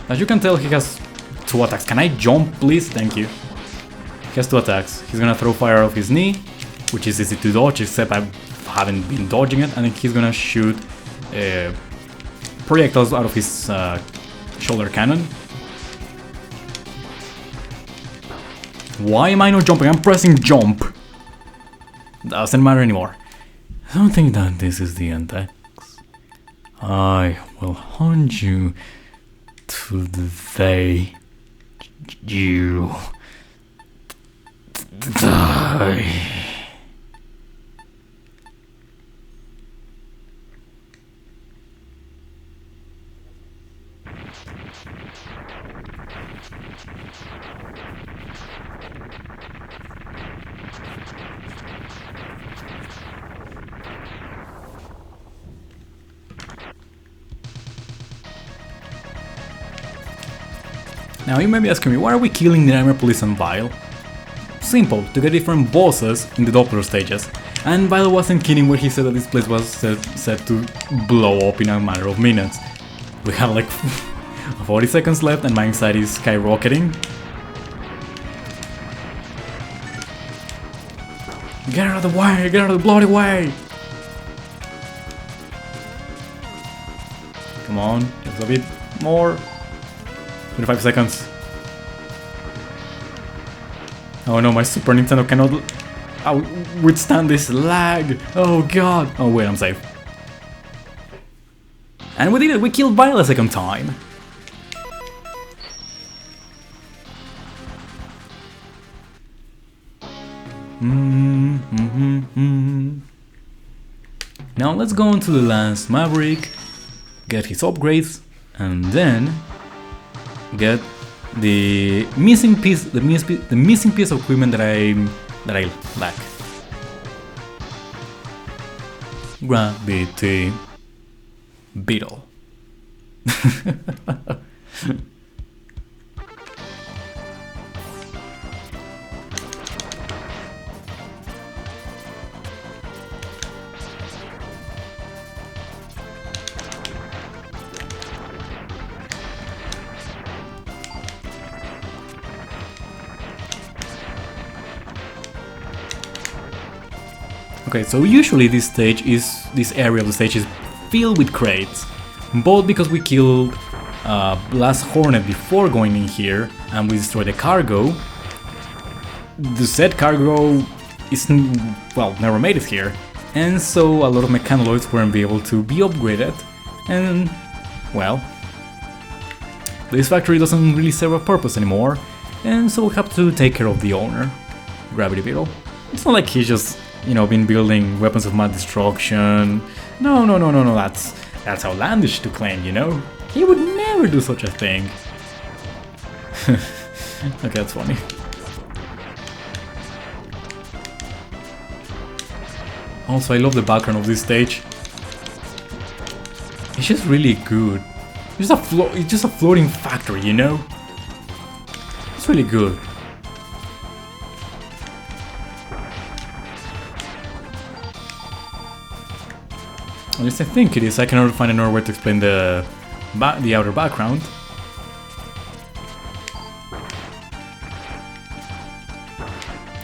As you can tell, he has 2 attacks. Can I jump, please? Thank you. He has 2 attacks. He's gonna throw fire out of his knee, which is easy to dodge, except I haven't been dodging it. And then he's gonna shoot projectiles out of his shoulder cannon. Why am I not jumping? I'm pressing jump. Doesn't matter anymore. I don't think that this is the end, X. I will hunt you to the day you die. Now you may be asking me, why are we killing the Nightmare Police and Vile? Simple, to get different bosses in the Doppler stages. And Vile wasn't kidding when he said that this place was set to blow up in a matter of minutes. We have like 40 seconds left and my anxiety is skyrocketing. Get out of the way! Get out of the bloody way! Come on, just a bit more. 25 seconds. Oh no, my Super Nintendo cannot withstand this lag. Oh god. Oh wait, I'm safe. And we did it, we killed Vile a second time. Now let's go on to the last Maverick, get his upgrades, and then get the missing piece, the missing piece of equipment that I lack. Gravity Beetle. Okay, so usually this area of the stage is filled with crates, but because we killed Blast Hornet before going in here and we destroyed the cargo, the said cargo isn't, well, never made it here, and so a lot of mechanoloids weren't able to be upgraded, and, well, this factory doesn't really serve a purpose anymore, and so we have to take care of the owner, Gravity Beetle. It's not like he's just, you know, been building weapons of mass destruction. No, that's outlandish to claim, you know? He would never do such a thing. Okay, that's funny. Also, I love the background of this stage. It's just really good. It's just a floating factory, you know? It's really good. At least I think it is. I cannot find another way to explain the outer background.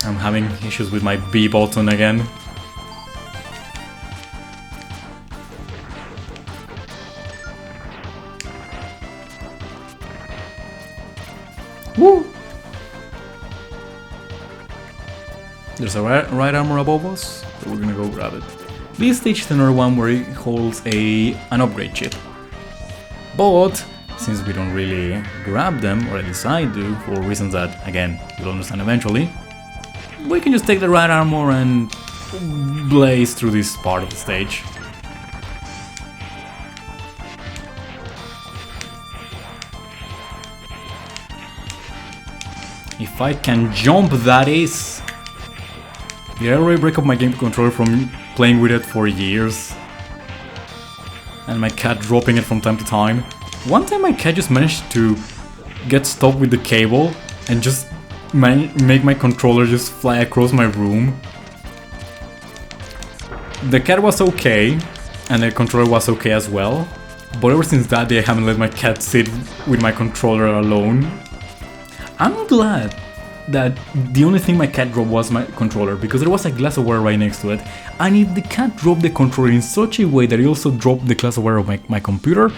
I'm having issues with my B button again. Woo! There's a right armor above us, so we're gonna go grab it. This stage is another one where it holds an upgrade chip. But since we don't really grab them, or at least I do, for reasons that, again, you'll understand eventually, we can just take the right armor and blaze through this part of the stage. If I can jump, that is! Did I already break up my game controller from playing with it for years? And my cat dropping it from time to time. One time my cat just managed to get stuck with the cable and just make my controller just fly across my room. The cat was okay, and the controller was okay as well, but ever since that day I haven't let my cat sit with my controller alone. I'm glad that the only thing my cat dropped was my controller, because there was a glass of water right next to it, and if the cat dropped the controller in such a way that it also dropped the glass of water of my computer,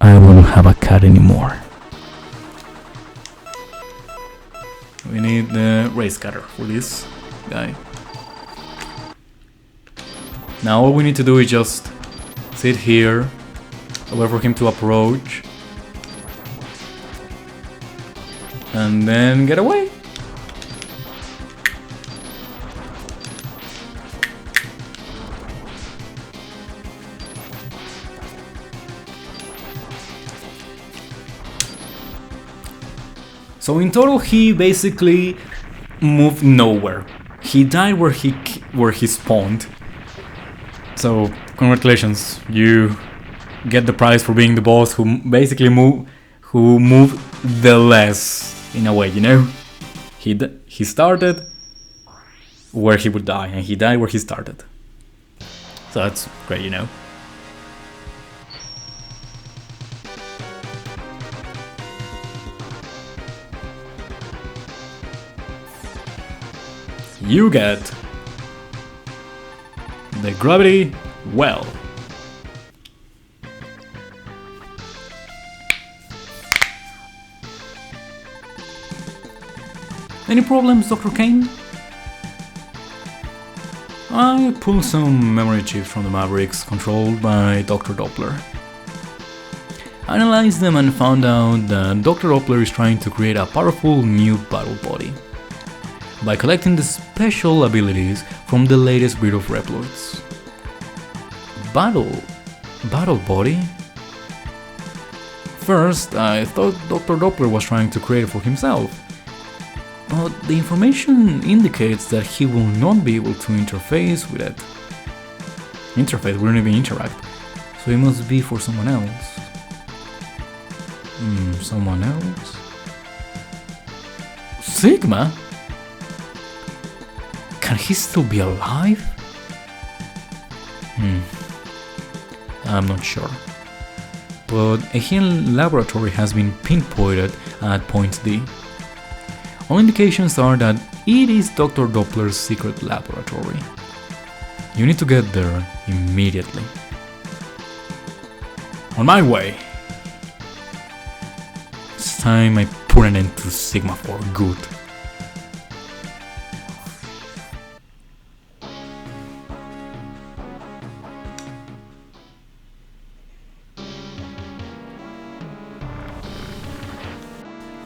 I won't have a cat anymore. We need the race cutter for this guy. Now all we need to do is just sit here, wait for him to approach, and then get away. So in total he basically moved nowhere. He died where he spawned. So congratulations, you get the prize for being the boss who basically moved the less, in a way, you know? He started where he would die, and he died where he started. So that's great, you know? You get the gravity well. Any problems, Dr. Kane? I pulled some memory chips from the Mavericks controlled by Dr. Doppler. I analyzed them and found out that Dr. Doppler is trying to create a powerful new battle body by collecting the special abilities from the latest breed of Reploids. Battle body? First, I thought Dr. Doppler was trying to create it for himself, but the information indicates that he will not be able to interface with it. Interface wouldn't even interact, so it must be for someone else. Someone else? Sigma? Can he still be alive? I'm not sure. But a hidden laboratory has been pinpointed at point D. All indications are that it is Dr. Doppler's secret laboratory. You need to get there immediately. On my way! It's time I put an end to Sigma for good.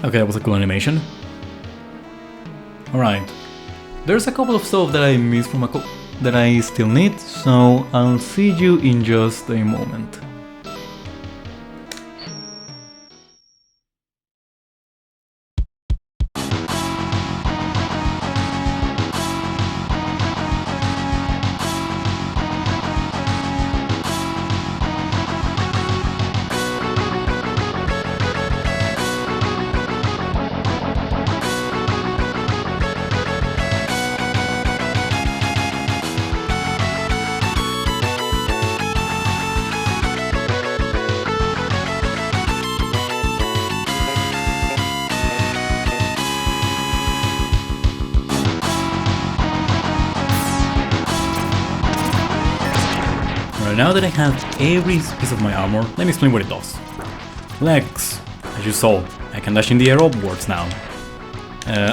Okay, that was a cool animation. Alright, there's a couple of stuff that I missed from that I still need, so I'll see you in just a moment. Now that I have every piece of my armor, let me explain what it does. Legs, as you saw, I can dash in the air upwards now.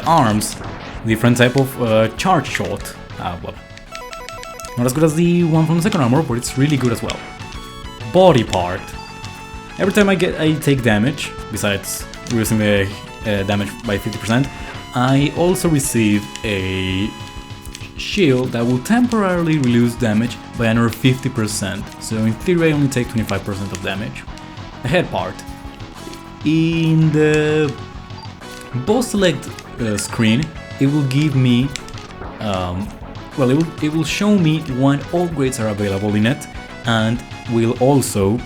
Arms, different type of charge shot. Well, not as good as the one from the second armor, but it's really good as well. Body part. Every time I take damage, besides reducing the damage by 50%, I also receive a shield that will temporarily reduce damage by another 50%, so in theory I only take 25% of damage. The head part. In the boss select screen, it will give me, it will show me what upgrades are available in it, and will also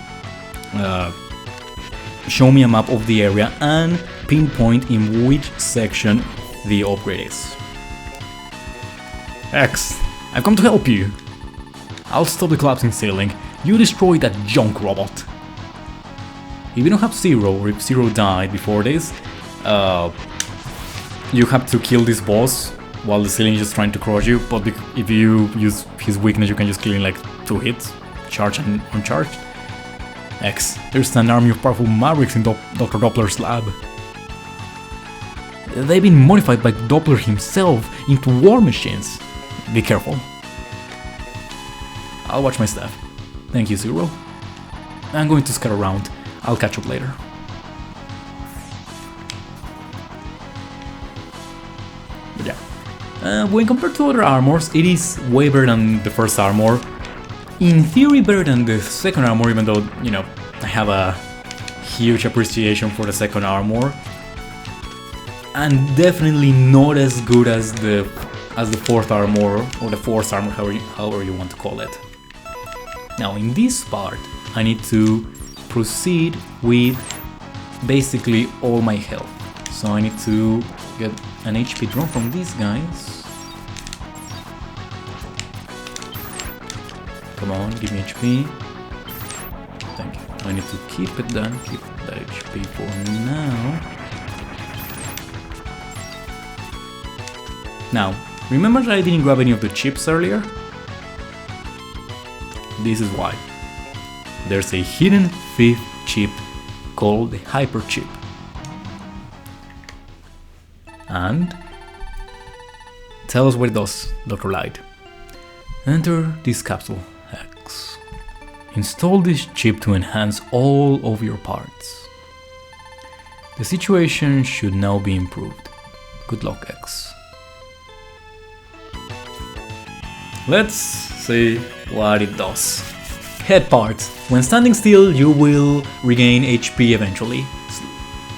show me a map of the area and pinpoint in which section the upgrade is. X, I've come to help you. I'll stop the collapsing ceiling. You destroy that junk robot. If you don't have Zero, or if Zero died before this, you have to kill this boss while the ceiling is just trying to crush you, but if you use his weakness you can just kill him in like 2 hits, charge and uncharged. X, there's an army of powerful Mavericks in Dr. Doppler's lab. They've been modified by Doppler himself into war machines. Be careful. I'll watch my step. Thank you, Zero. I'm going to scout around. I'll catch up later. But yeah. When compared to other armors, it is way better than the first armor. In theory, better than the second armor, even though, you know, I have a huge appreciation for the second armor. And definitely not as good as the fourth armor, or the fourth armor, however you want to call it. Now in this part, I need to proceed with basically all my health. So I need to get an HP drop from these guys. Come on, give me HP. Thank you. I need to keep it then, keep that HP for now. Now, remember that I didn't grab any of the chips earlier? This is why. There's a hidden 5th chip called the Hyper Chip. And tell us what it does, Dr. Light. Enter this capsule X. Install this chip to enhance all of your parts. The situation should now be improved. Good luck, X. Let's see what it does. Head parts. When standing still, you will regain HP eventually.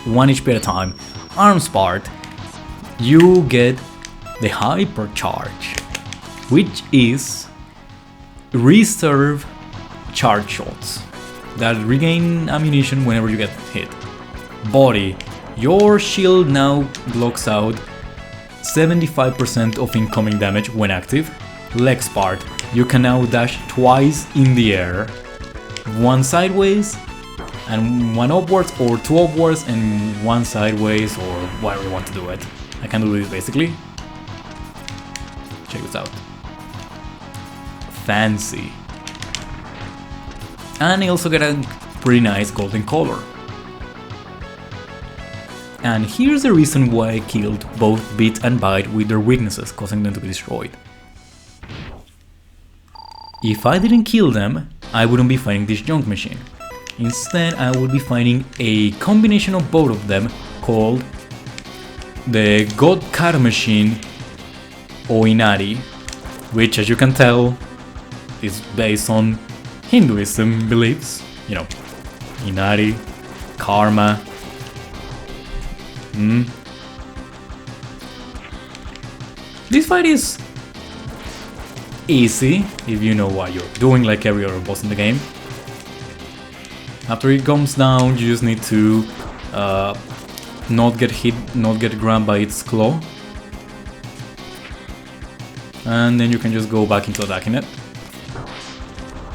1 HP at a time. Arms part. You get the hypercharge, which is reserve charge shots that regain ammunition whenever you get hit. Body. Your shield now blocks out 75% of incoming damage when active. Legs part. You can now dash twice in the air. One sideways and one upwards, or two upwards and one sideways, or whatever you want to do it. I can do this basically. Check this out. Fancy. And I also get a pretty nice golden color. And here's the reason why I killed both Bit and Bite with their weaknesses, causing them to be destroyed. If I didn't kill them, I wouldn't be fighting this junk machine. Instead, I would be fighting a combination of both of them called the God Car Machine Oinari, which, as you can tell, is based on Hinduism beliefs. You know, Inari, karma. This fight is easy if you know what you're doing, like every other boss in the game. After it comes down, you just need to not get hit, not get grabbed by its claw. And then you can just go back into attacking it.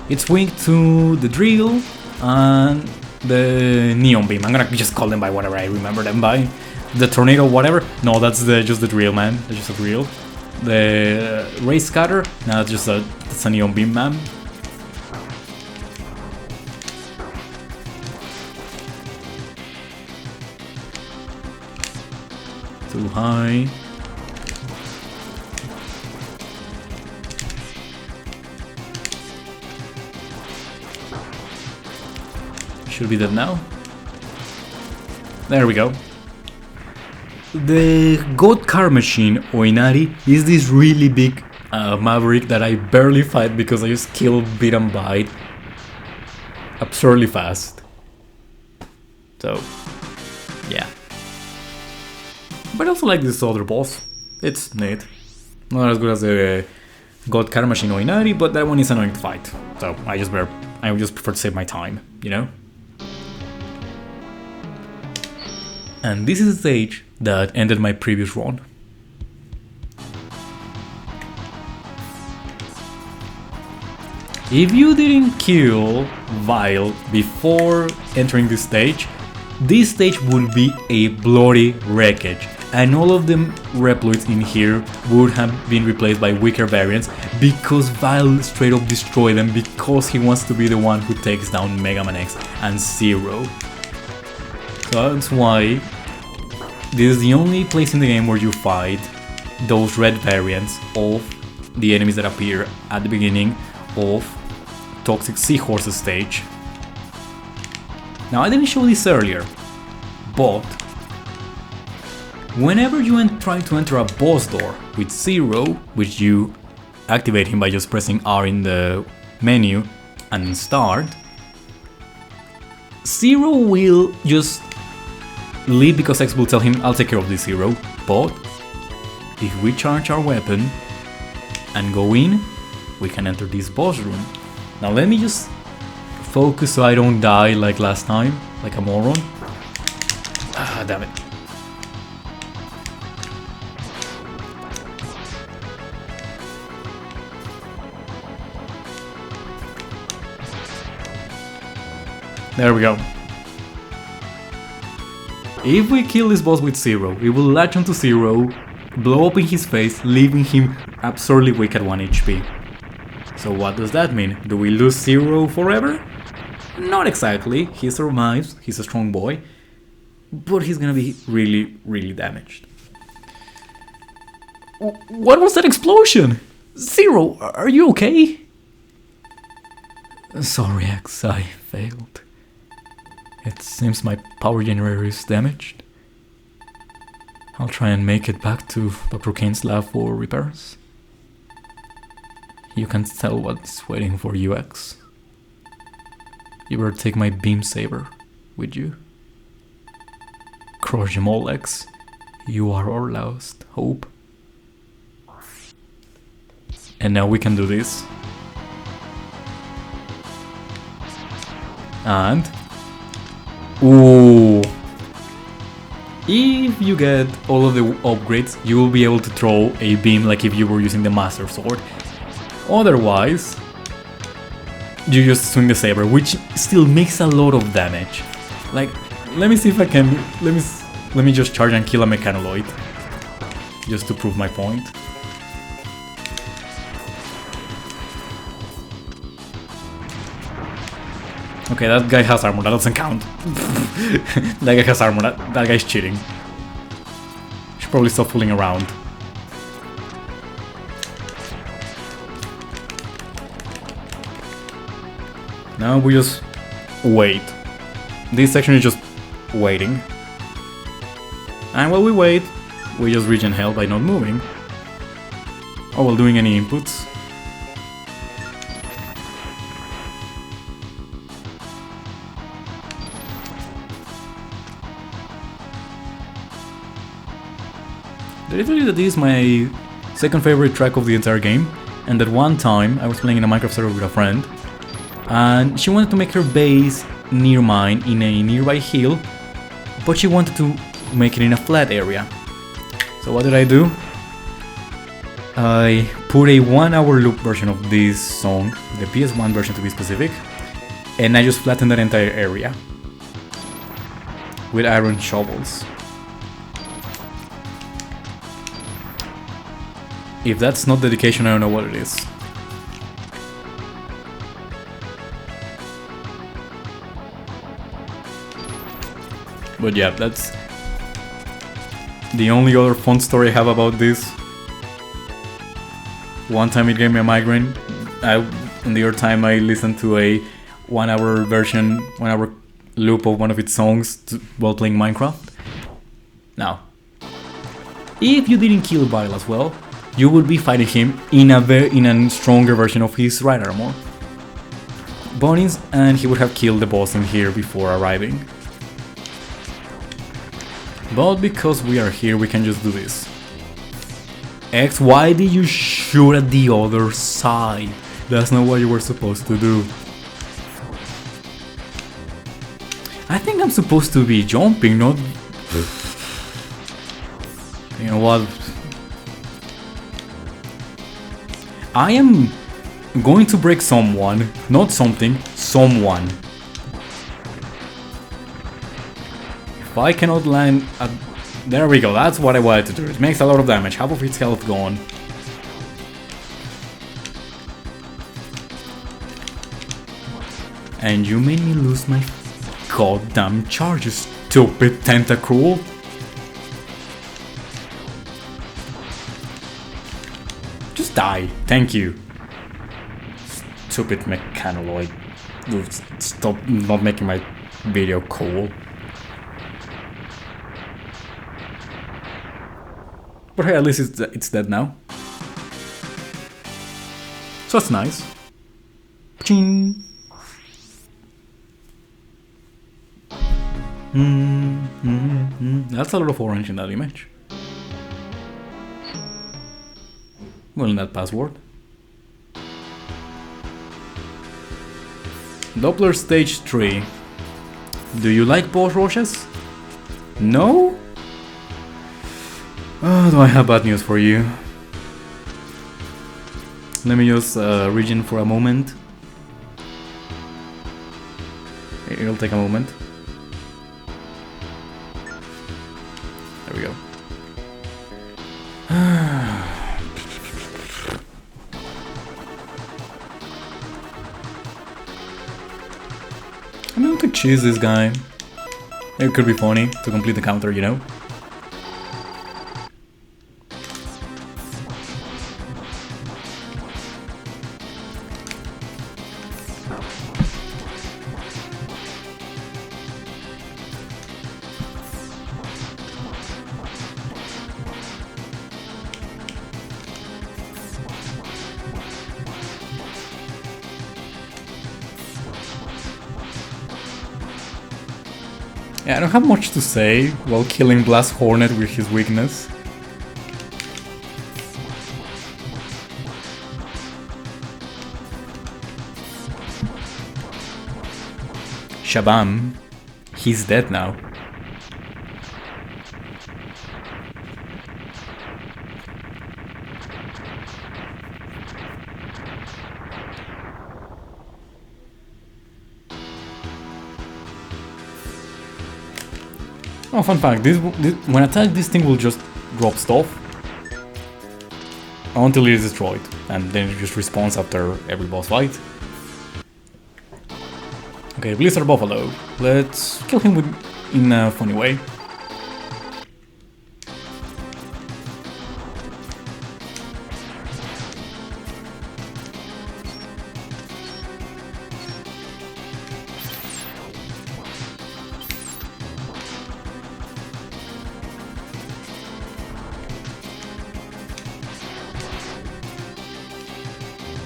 It's weak to the drill and the neon beam. I'm gonna just call them by whatever I remember them by. The tornado, whatever. No, that's just the drill, man. That's just a drill. The ray scatter. No, that's a neon beam, man. Too high. Should be dead now. There we go. The God Car Machine Oinari is this really big maverick that I barely fight because I just kill Bit and Bite absurdly fast. So, yeah. But I also like this other boss. It's neat. Not as good as the God Car Machine Oinari, but that one is annoying to fight. So I just prefer to save my time, you know? And this is the stage that ended my previous run. If you didn't kill Vile before entering this stage would be a bloody wreckage, and all of the Reploids in here would have been replaced by weaker variants because Vile straight up destroyed them because he wants to be the one who takes down Mega Man X and Zero. So that's why this is the only place in the game where you fight those red variants of the enemies that appear at the beginning of Toxic Seahorse's stage. Now I didn't show this earlier, but whenever you try to enter a boss door with Zero, which you activate him by just pressing R in the menu and start, Zero will just leave because X will tell him, I'll take care of this Zero, but if we charge our weapon and go in, we can enter this boss room. Now let me just focus so I don't die like last time, like a moron. Ah, damn it. There we go. If we kill this boss with Zero, it will latch onto Zero, blow up in his face, leaving him absurdly weak at 1 HP. So what does that mean? Do we lose Zero forever? Not exactly, he survives, he's a strong boy, but he's gonna be really, really damaged. What was that explosion? Zero, are you okay? Sorry, X, I failed. It seems my power generator is damaged. I'll try and make it back to Dr. Kane's lab for repairs. You can't tell what's waiting for you, X. You better take my beam saber with you. Crush them all, X. You are our last hope. And now we can do this. And... ooh! If you get all of the upgrades, you will be able to throw a beam like if you were using the Master Sword. Otherwise, you just swing the saber, which still makes a lot of damage. Like, let me see if I can... Let me just charge and kill a Mechanoid. Just to prove my point. Okay, that guy has armor, that doesn't count. That guy has armor, that guy's cheating. Should probably stop fooling around. Now we just wait. This section is just waiting. And while we wait, we just regen health by not moving. Or while doing any inputs. Literally, that is my second favorite track of the entire game. And at one time, I was playing in a Minecraft server with a friend. And she wanted to make her base near mine in a nearby hill, but she wanted to make it in a flat area. So what did I do? I put a 1 hour loop version of this song, the PS1 version to be specific, and I just flattened that entire area with iron shovels. If that's not dedication, I don't know what it is. But yeah, that's the only other fun story I have about this. One time it gave me a migraine, and the other time I listened to a 1 hour version, 1 hour loop of one of its songs while playing Minecraft. Now, if you didn't kill Bile as well, you would be fighting him in a stronger version of his right armor. Bonings, and he would have killed the boss in here before arriving. But because we are here, we can just do this. X, why did you shoot at the other side? That's not what you were supposed to do. I think I'm supposed to be jumping, not... You know what? I am going to break someone, not something, someone. If I cannot land at... There we go, that's what I wanted to do. It makes a lot of damage, half of its health gone. And you made me lose my goddamn charge, you stupid tentacle. Just die, thank you. Stupid Mechanoid. Stop not making my video cool. But hey, at least it's dead now. So that's nice. Ching. That's a lot of orange in that image. Well, in that password. Doppler stage 3. Do you like boss rushes? No? Oh, do I have bad news for you? Let me just regen for a moment. It'll take a moment. There we go. I mean, we could choose this guy. It could be funny to complete the counter, you know? Yeah, I don't have much to say while killing Blast Hornet with his weakness. Shabam. He's dead now. Oh, fun fact, when attacked, this thing will just drop stuff until it is destroyed, and then it just respawns after every boss fight. Okay, Blizzard Buffalo. Let's kill him in a funny way.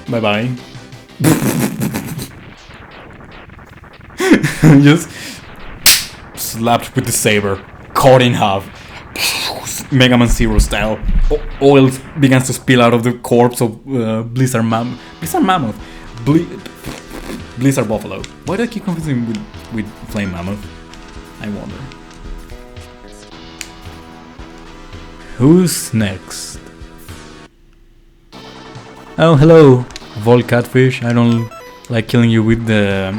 Bye bye. Just slapped with the saber, cut in half. Mega Man Zero style. Oil begins to spill out of the corpse of Blizzard Mammoth. Blizzard Buffalo. Why do I keep confusing with Flame Mammoth? I wonder. Who's next? Oh, hello, Vol Catfish. I don't like killing you with the...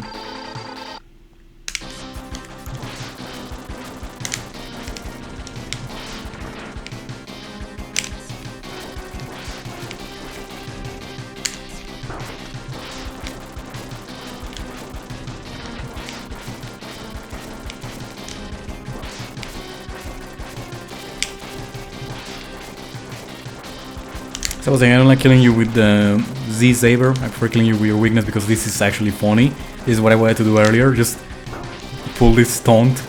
So I was saying, I don't like killing you with the Z-Saber. I prefer killing you with your weakness because this is actually funny. This is what I wanted to do earlier, just pull this taunt.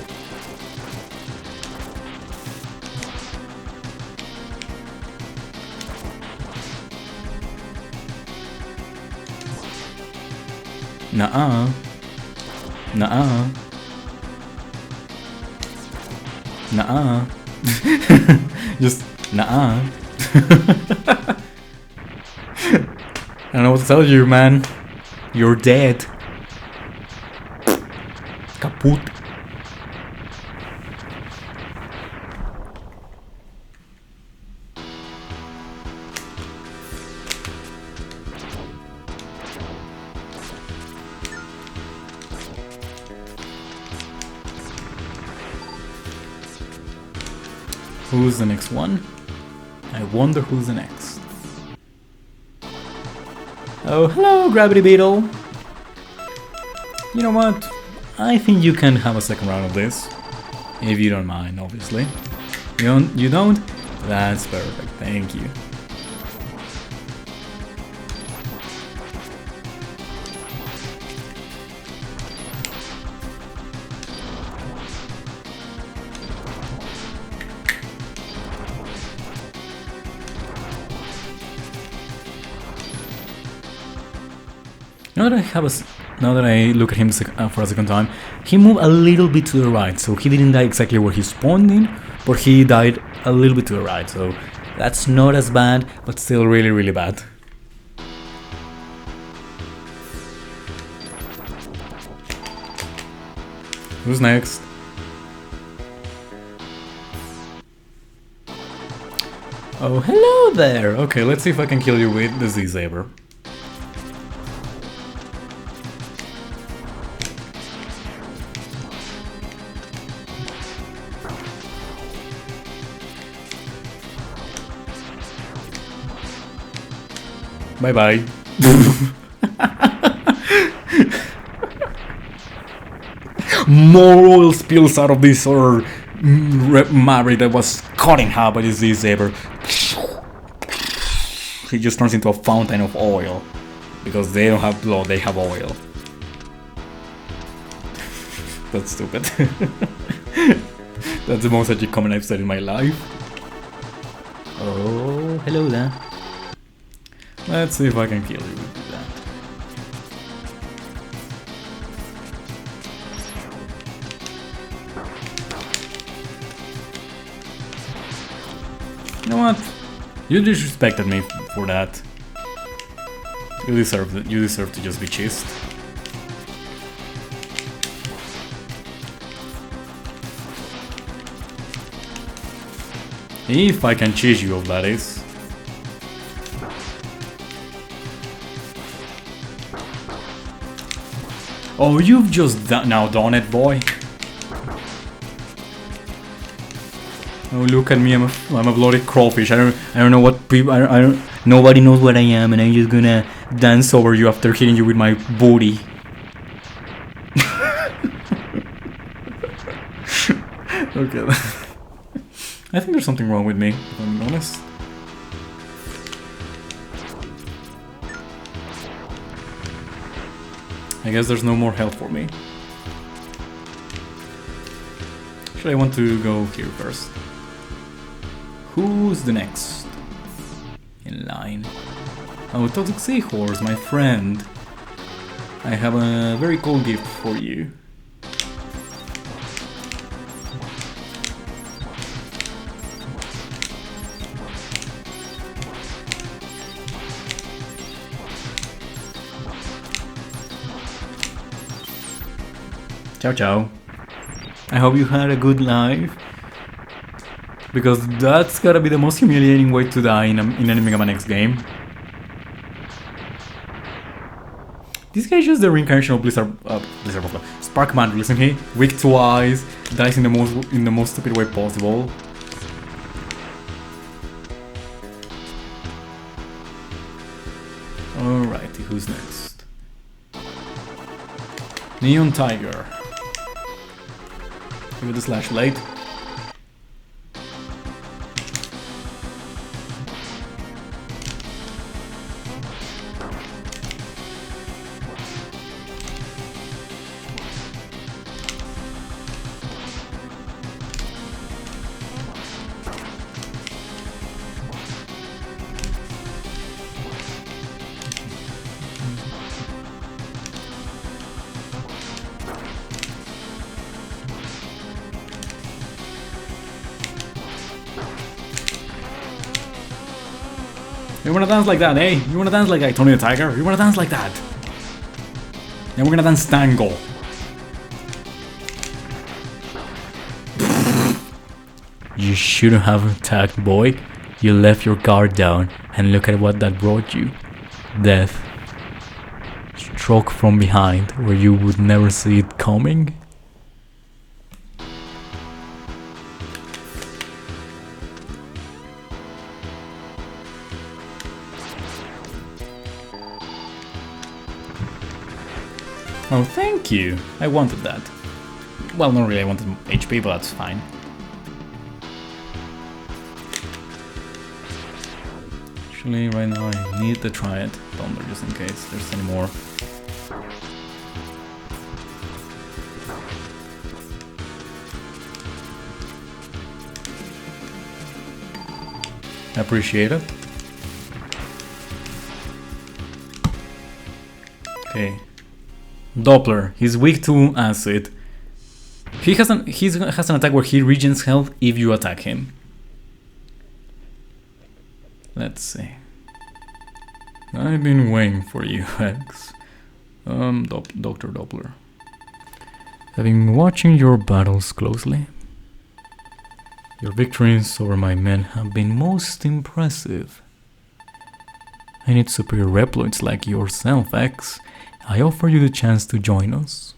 Nuh-uh. Nuh-uh. Nuh-uh. Just nuh-uh. I don't know what to tell you, man. You're dead. Kaput. Who's the next one? I wonder who's the next. Oh, hello, Gravity Beetle. You know what? I think you can have a second round of this. If you don't mind, obviously. You don't? That's perfect, thank you. Now that I look at him for a second time, he moved a little bit to the right, so he didn't die exactly where he spawned in, but he died a little bit to the right, so that's not as bad, but still really, really bad. Who's next? Oh, hello there! Okay, let's see if I can kill you with the Z-Saber. Bye bye. More oil spills out of this other Maverick that was caught in half by the Z-Saber. He just turns into a fountain of oil. Because they don't have blood, they have oil. That's stupid. That's the most edgy comment I've said in my life. Oh, hello there. Let's see if I can kill you with that. what? You disrespected me for that. You deserve it. You deserve to just be chased. If I can chase you, that is. Oh, you've just now done it, boy. Oh, look at me! I'm a bloody crawfish. I don't know what people. I don't. Nobody knows what I am, and I'm just gonna dance over you after hitting you with my booty. Okay. I think there's something wrong with me, if I'm honest. I guess there's no more health for me. Actually, I want to go here first. Who's the next in line? Oh, Toxic Seahorse, my friend. I have a very cool gift for you. Ciao ciao. I hope you had a good life. Because that's gotta be the most humiliating way to die in any Mega Man X game. This guy is just the reincarnation of Sparkman, listen here. Weak to eyes, dies in the most stupid way possible. Alrighty, who's next? Neon Tiger. Give it the slash light. You wanna dance like that, eh? You wanna dance like Tony the Tiger? You wanna dance like that? Then we're gonna dance tango. You shouldn't have attacked, boy. You left your guard down, and look at what that brought you. Death. Struck from behind, where you would never see it coming. Oh, thank you. I wanted that. Well, not really, I wanted HP, but that's fine. Actually, right now I need to try it. Thunder, just in case there's any more. Appreciate it. Okay. Doppler, he's weak to acid. He has an attack where he regens health if you attack him. Let's see. I've been waiting for you, X. Dr. Doppler. I've been watching your battles closely. Your victories over my men have been most impressive. I need superior Reploids like yourself, X. I offer you the chance to join us.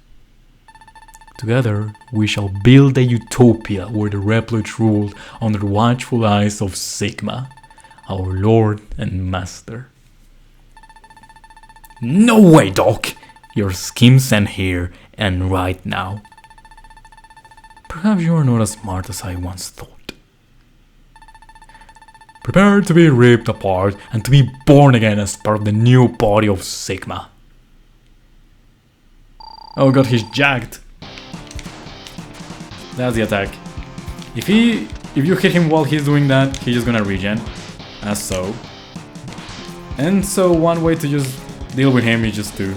Together, we shall build a utopia where the Reploids rule under the watchful eyes of Sigma, our lord and master. No way, Doc! Your schemes end here and right now. Perhaps you are not as smart as I once thought. Prepare to be ripped apart and to be born again as part of the new body of Sigma. Oh god, he's jacked. That's the attack. If you hit him while he's doing that, he's just gonna regen. As so. And so one way to just deal with him is just to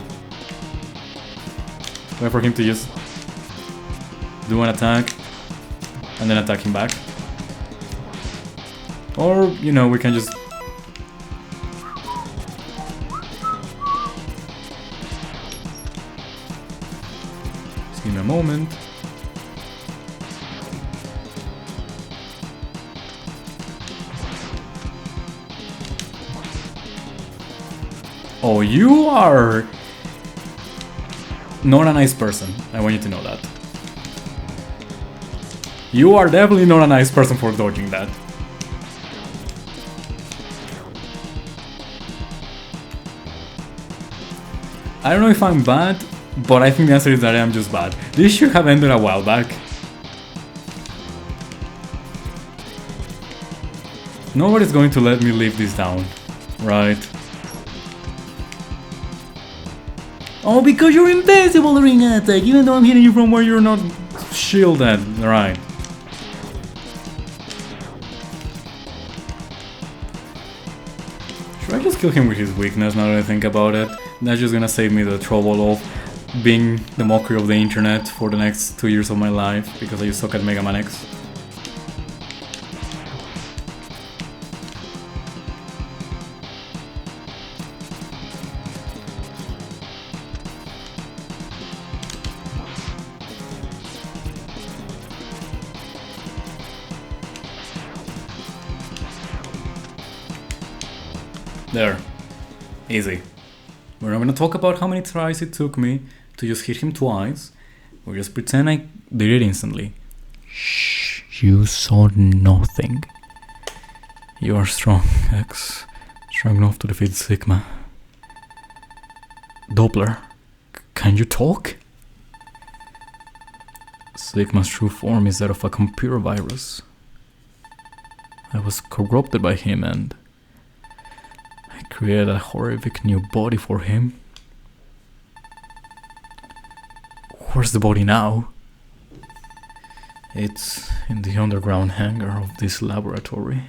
wait for him to just do an attack and then attack him back. Or, you know, we can just... Just give me a moment. Oh, you are not a nice person. I want you to know that. You are definitely not a nice person for dodging that. I don't know if I'm bad, but I think the answer is that I am just bad. This should have ended a while back. Nobody's going to let me live this down, right? Oh, because you're invincible during attack, even though I'm hitting you from where you're not shielded, right? Should I just kill him with his weakness now that I think about it? That's just gonna save me the trouble of being the mockery of the internet for the next 2 years of my life because I just suck at Mega Man X. There. Easy. We're not gonna talk about how many tries it took me to just hit him twice. We'll just pretend I did it instantly. Shh, you saw nothing. You are strong, X. Strong enough to defeat Sigma. Doppler, can you talk? Sigma's true form is that of a computer virus. I was corrupted by him and I created a horrific new body for him. Where's the body now? It's in the underground hangar of this laboratory.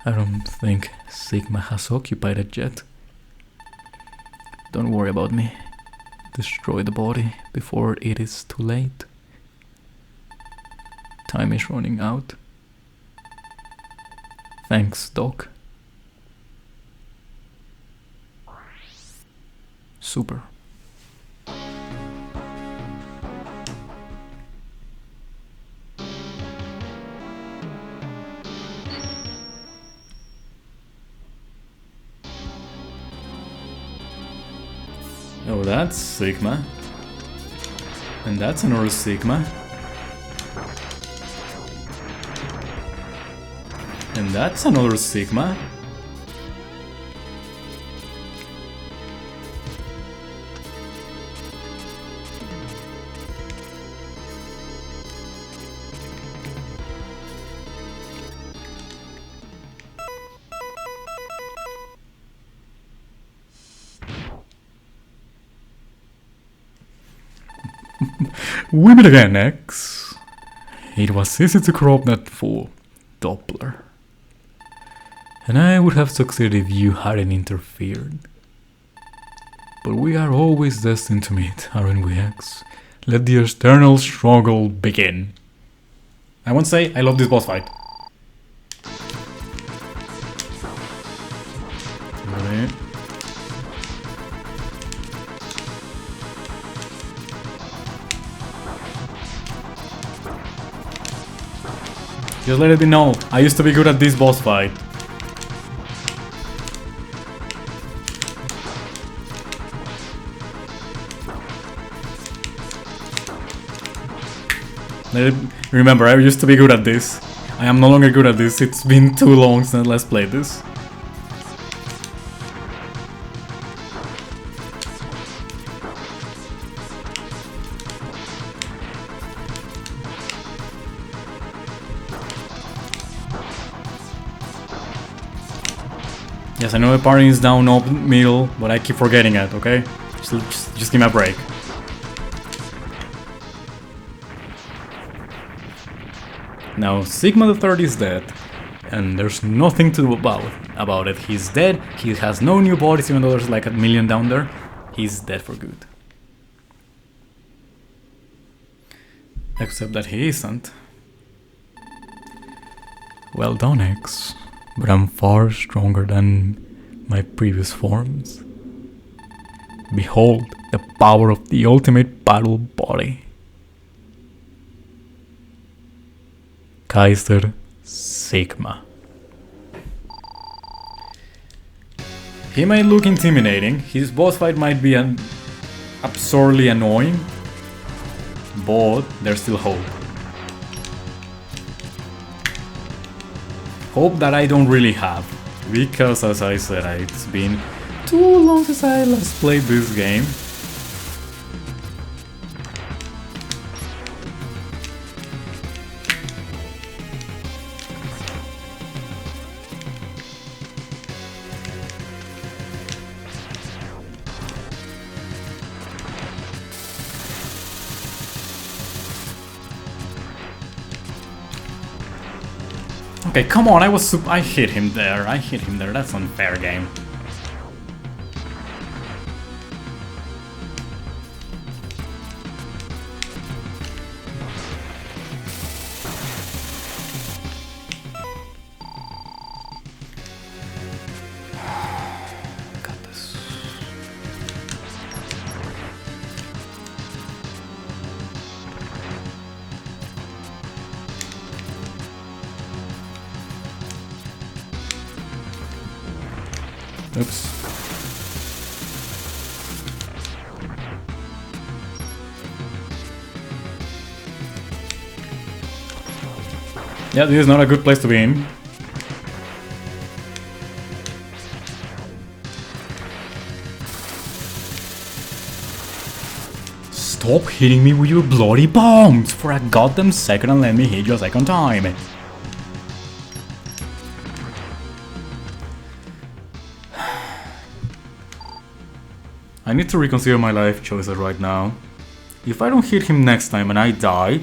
I don't think Sigma has occupied it yet. Don't worry about me. Destroy the body before it is too late. Time is running out. Thanks, Doc. Super. Oh, that's Sigma. And that's another Sigma. And that's another Sigma. We meet again, X. It was easy to corrupt that fool, Doppler. And I would have succeeded if you hadn't interfered. But we are always destined to meet, aren't we, X? Let the eternal struggle begin. I won't say I love this boss fight. Right. Just let it be known, I used to be good at this boss fight. Remember, I used to be good at this. I am no longer good at this, it's been too long since I last played this. Yes, I know the party is down, up, middle, but I keep forgetting it, okay? Just give me a break. Now, Sigma the Third is dead, and there's nothing to do about it. He's dead, he has no new bodies, even though there's like a million down there. He's dead for good. Except that he isn't. Well done, X. But I'm far stronger than my previous forms. Behold the power of the ultimate battle body. Kaiser Sigma. He might look intimidating, his boss fight might be absurdly annoying, but there's still hope. Hope that I don't really have, because as I said, it's been too long since I last played this game. Okay, come on, I hit him there, that's unfair, game. Got this. Oops. Yeah, this is not a good place to be in. Stop hitting me with your bloody bombs for a goddamn second and let me hit you a second time. I need to reconsider my life choices right now. If I don't hit him next time and I die...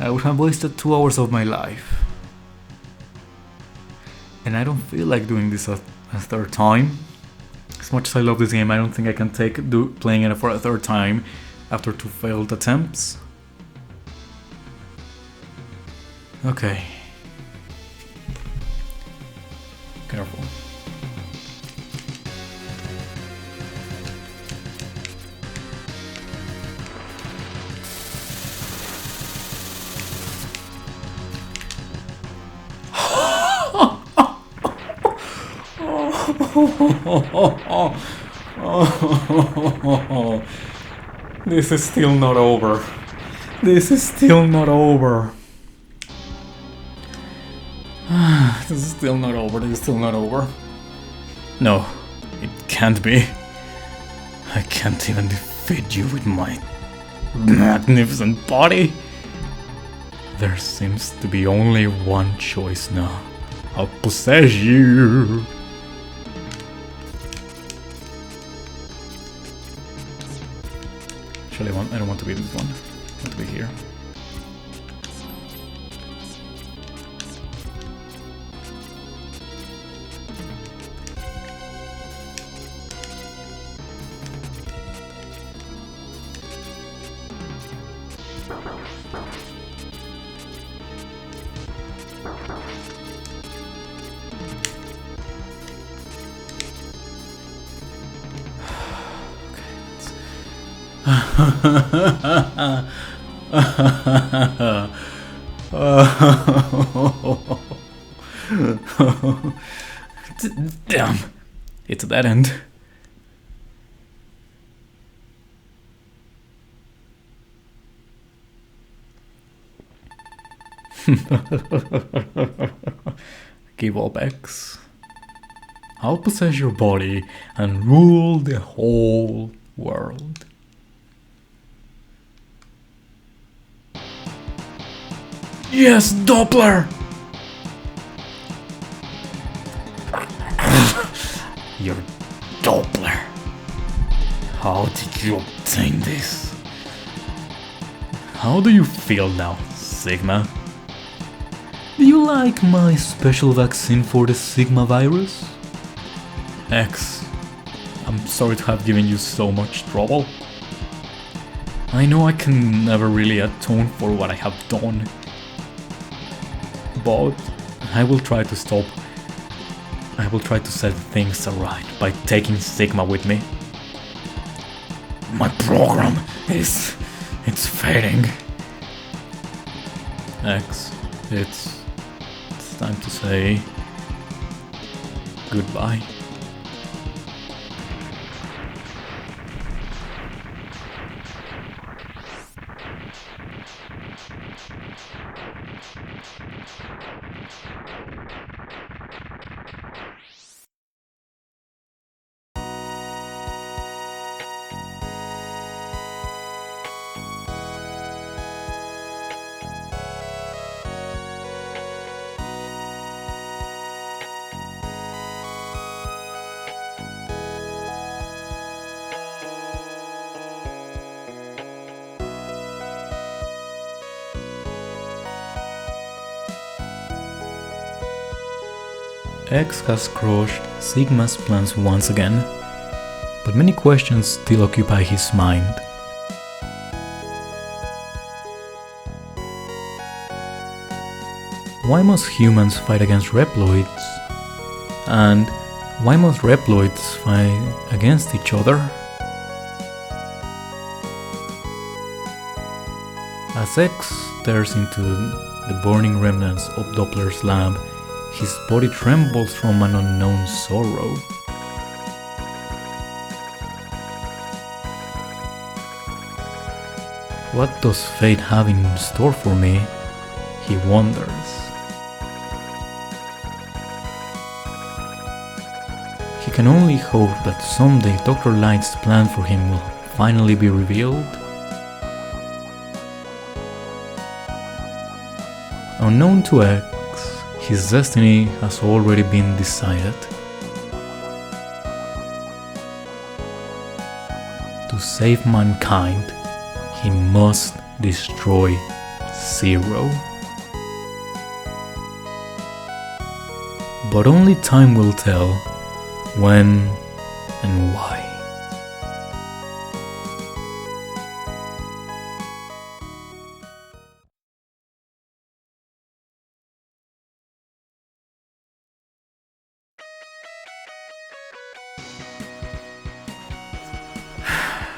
I would have wasted 2 hours of my life. And I don't feel like doing this a third time. As much as I love this game, I don't think I can take playing it for a third time after 2 failed attempts. Okay. Careful. This is still not over. This is still not over. This is still not over. This is still not over. No, it can't be. I can't even defeat you with my magnificent body. There seems to be only one choice now. I'll possess you. Actually, I don't want to be this one. I want to be here. Damn, it's that end. Give up, X. I'll possess your body and rule the whole world. Yes, Doppler! Your Doppler. How did you obtain this? How do you feel now, Sigma? Do you like my special vaccine for the Sigma virus? X, I'm sorry to have given you so much trouble. I know I can never really atone for what I have done, but I will try to stop. I will try to set things right by taking Sigma with me. My program it's fading. X, it's time to say goodbye. X has crushed Sigma's plans once again, but many questions still occupy his mind. Why must humans fight against Reploids? And why must Reploids fight against each other? As X stares into the burning remnants of Doppler's lab, his body trembles from an unknown sorrow. What does fate have in store for me? He wonders. He can only hope that someday Dr. Light's plan for him will finally be revealed. Unknown to X, his destiny has already been decided. To save mankind, he must destroy Zero. But only time will tell when and why.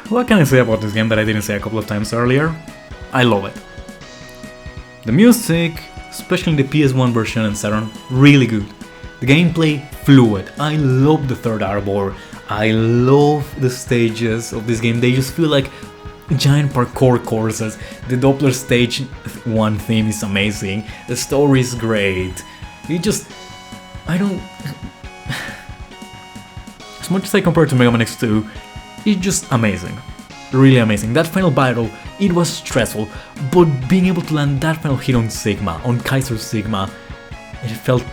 What can I say about this game that I didn't say a couple of times earlier? I love it. The music, especially in the PS1 version and Saturn, really good. The gameplay, fluid. I love the third armour. I love the stages of this game. They just feel like giant parkour courses. The Doppler stage 1 theme is amazing. The story is great. As much as I compare to Mega Man X2, it's just amazing. Really amazing. That final battle, it was stressful, but being able to land that final hit on Sigma, on Kaiser Sigma, it felt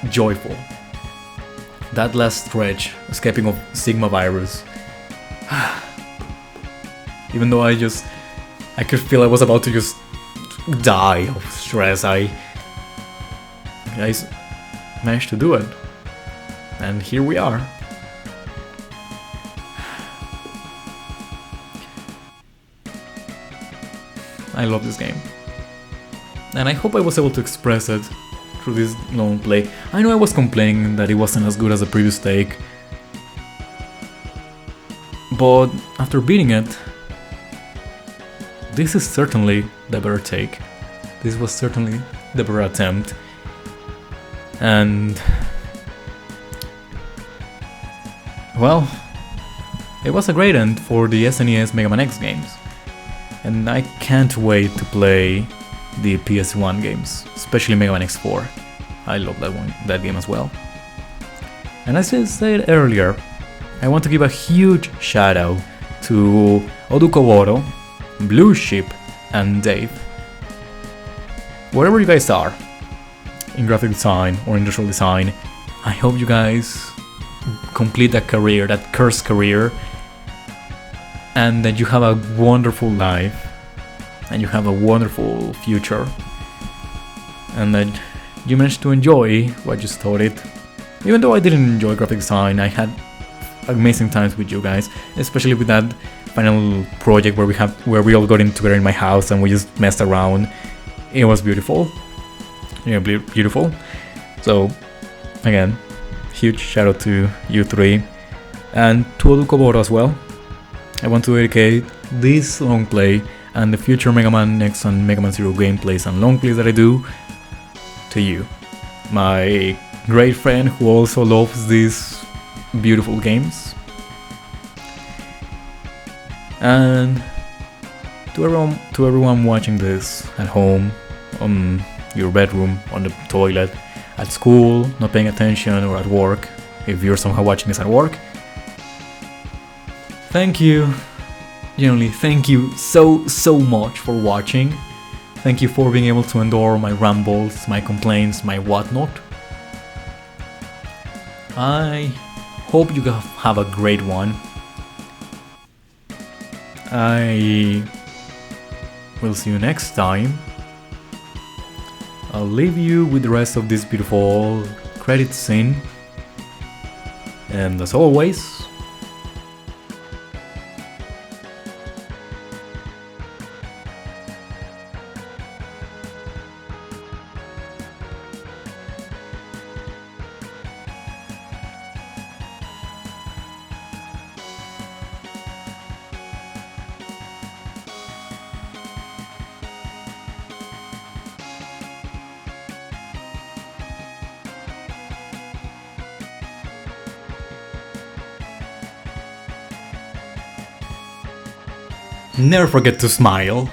joyful. That last stretch, escaping of Sigma virus. Even though I could feel I was about to just die of stress, I managed to do it. And here we are. I love this game. And I hope I was able to express it through this long play. I know I was complaining that it wasn't as good as the previous take, but after beating it, this is certainly the better take. This was certainly the better attempt. And well, it was a great end for the SNES Mega Man X games. And I can't wait to play the PS1 games, especially Mega Man X4. I love that game as well. And as I said earlier, I want to give a huge shout out to Odukoworo, Blue Sheep, and Dave. Wherever you guys are, in graphic design or industrial design, I hope you guys complete that career, that cursed career, and that you have a wonderful life, and you have a wonderful future, and that you managed to enjoy what you studied. Even though I didn't enjoy graphic design, I had amazing times with you guys, especially with that final project where we all got in together in my house and we just messed around. It was beautiful. Yeah, beautiful. So again, huge shout out to you three and to Odukoboro as well. I want to dedicate this long play and the future Mega Man X and Mega Man Zero gameplays and long plays that I do to you, my great friend who also loves these beautiful games. And to everyone watching this at home, on your bedroom, on the toilet, at school, not paying attention, or at work, if you're somehow watching this at work, thank you. Genuinely, thank you so much for watching. Thank you for being able to endure my rambles, my complaints, my whatnot. I hope you have a great one. I will see you next time. I'll leave you with the rest of this beautiful credit scene. And as always, never forget to smile.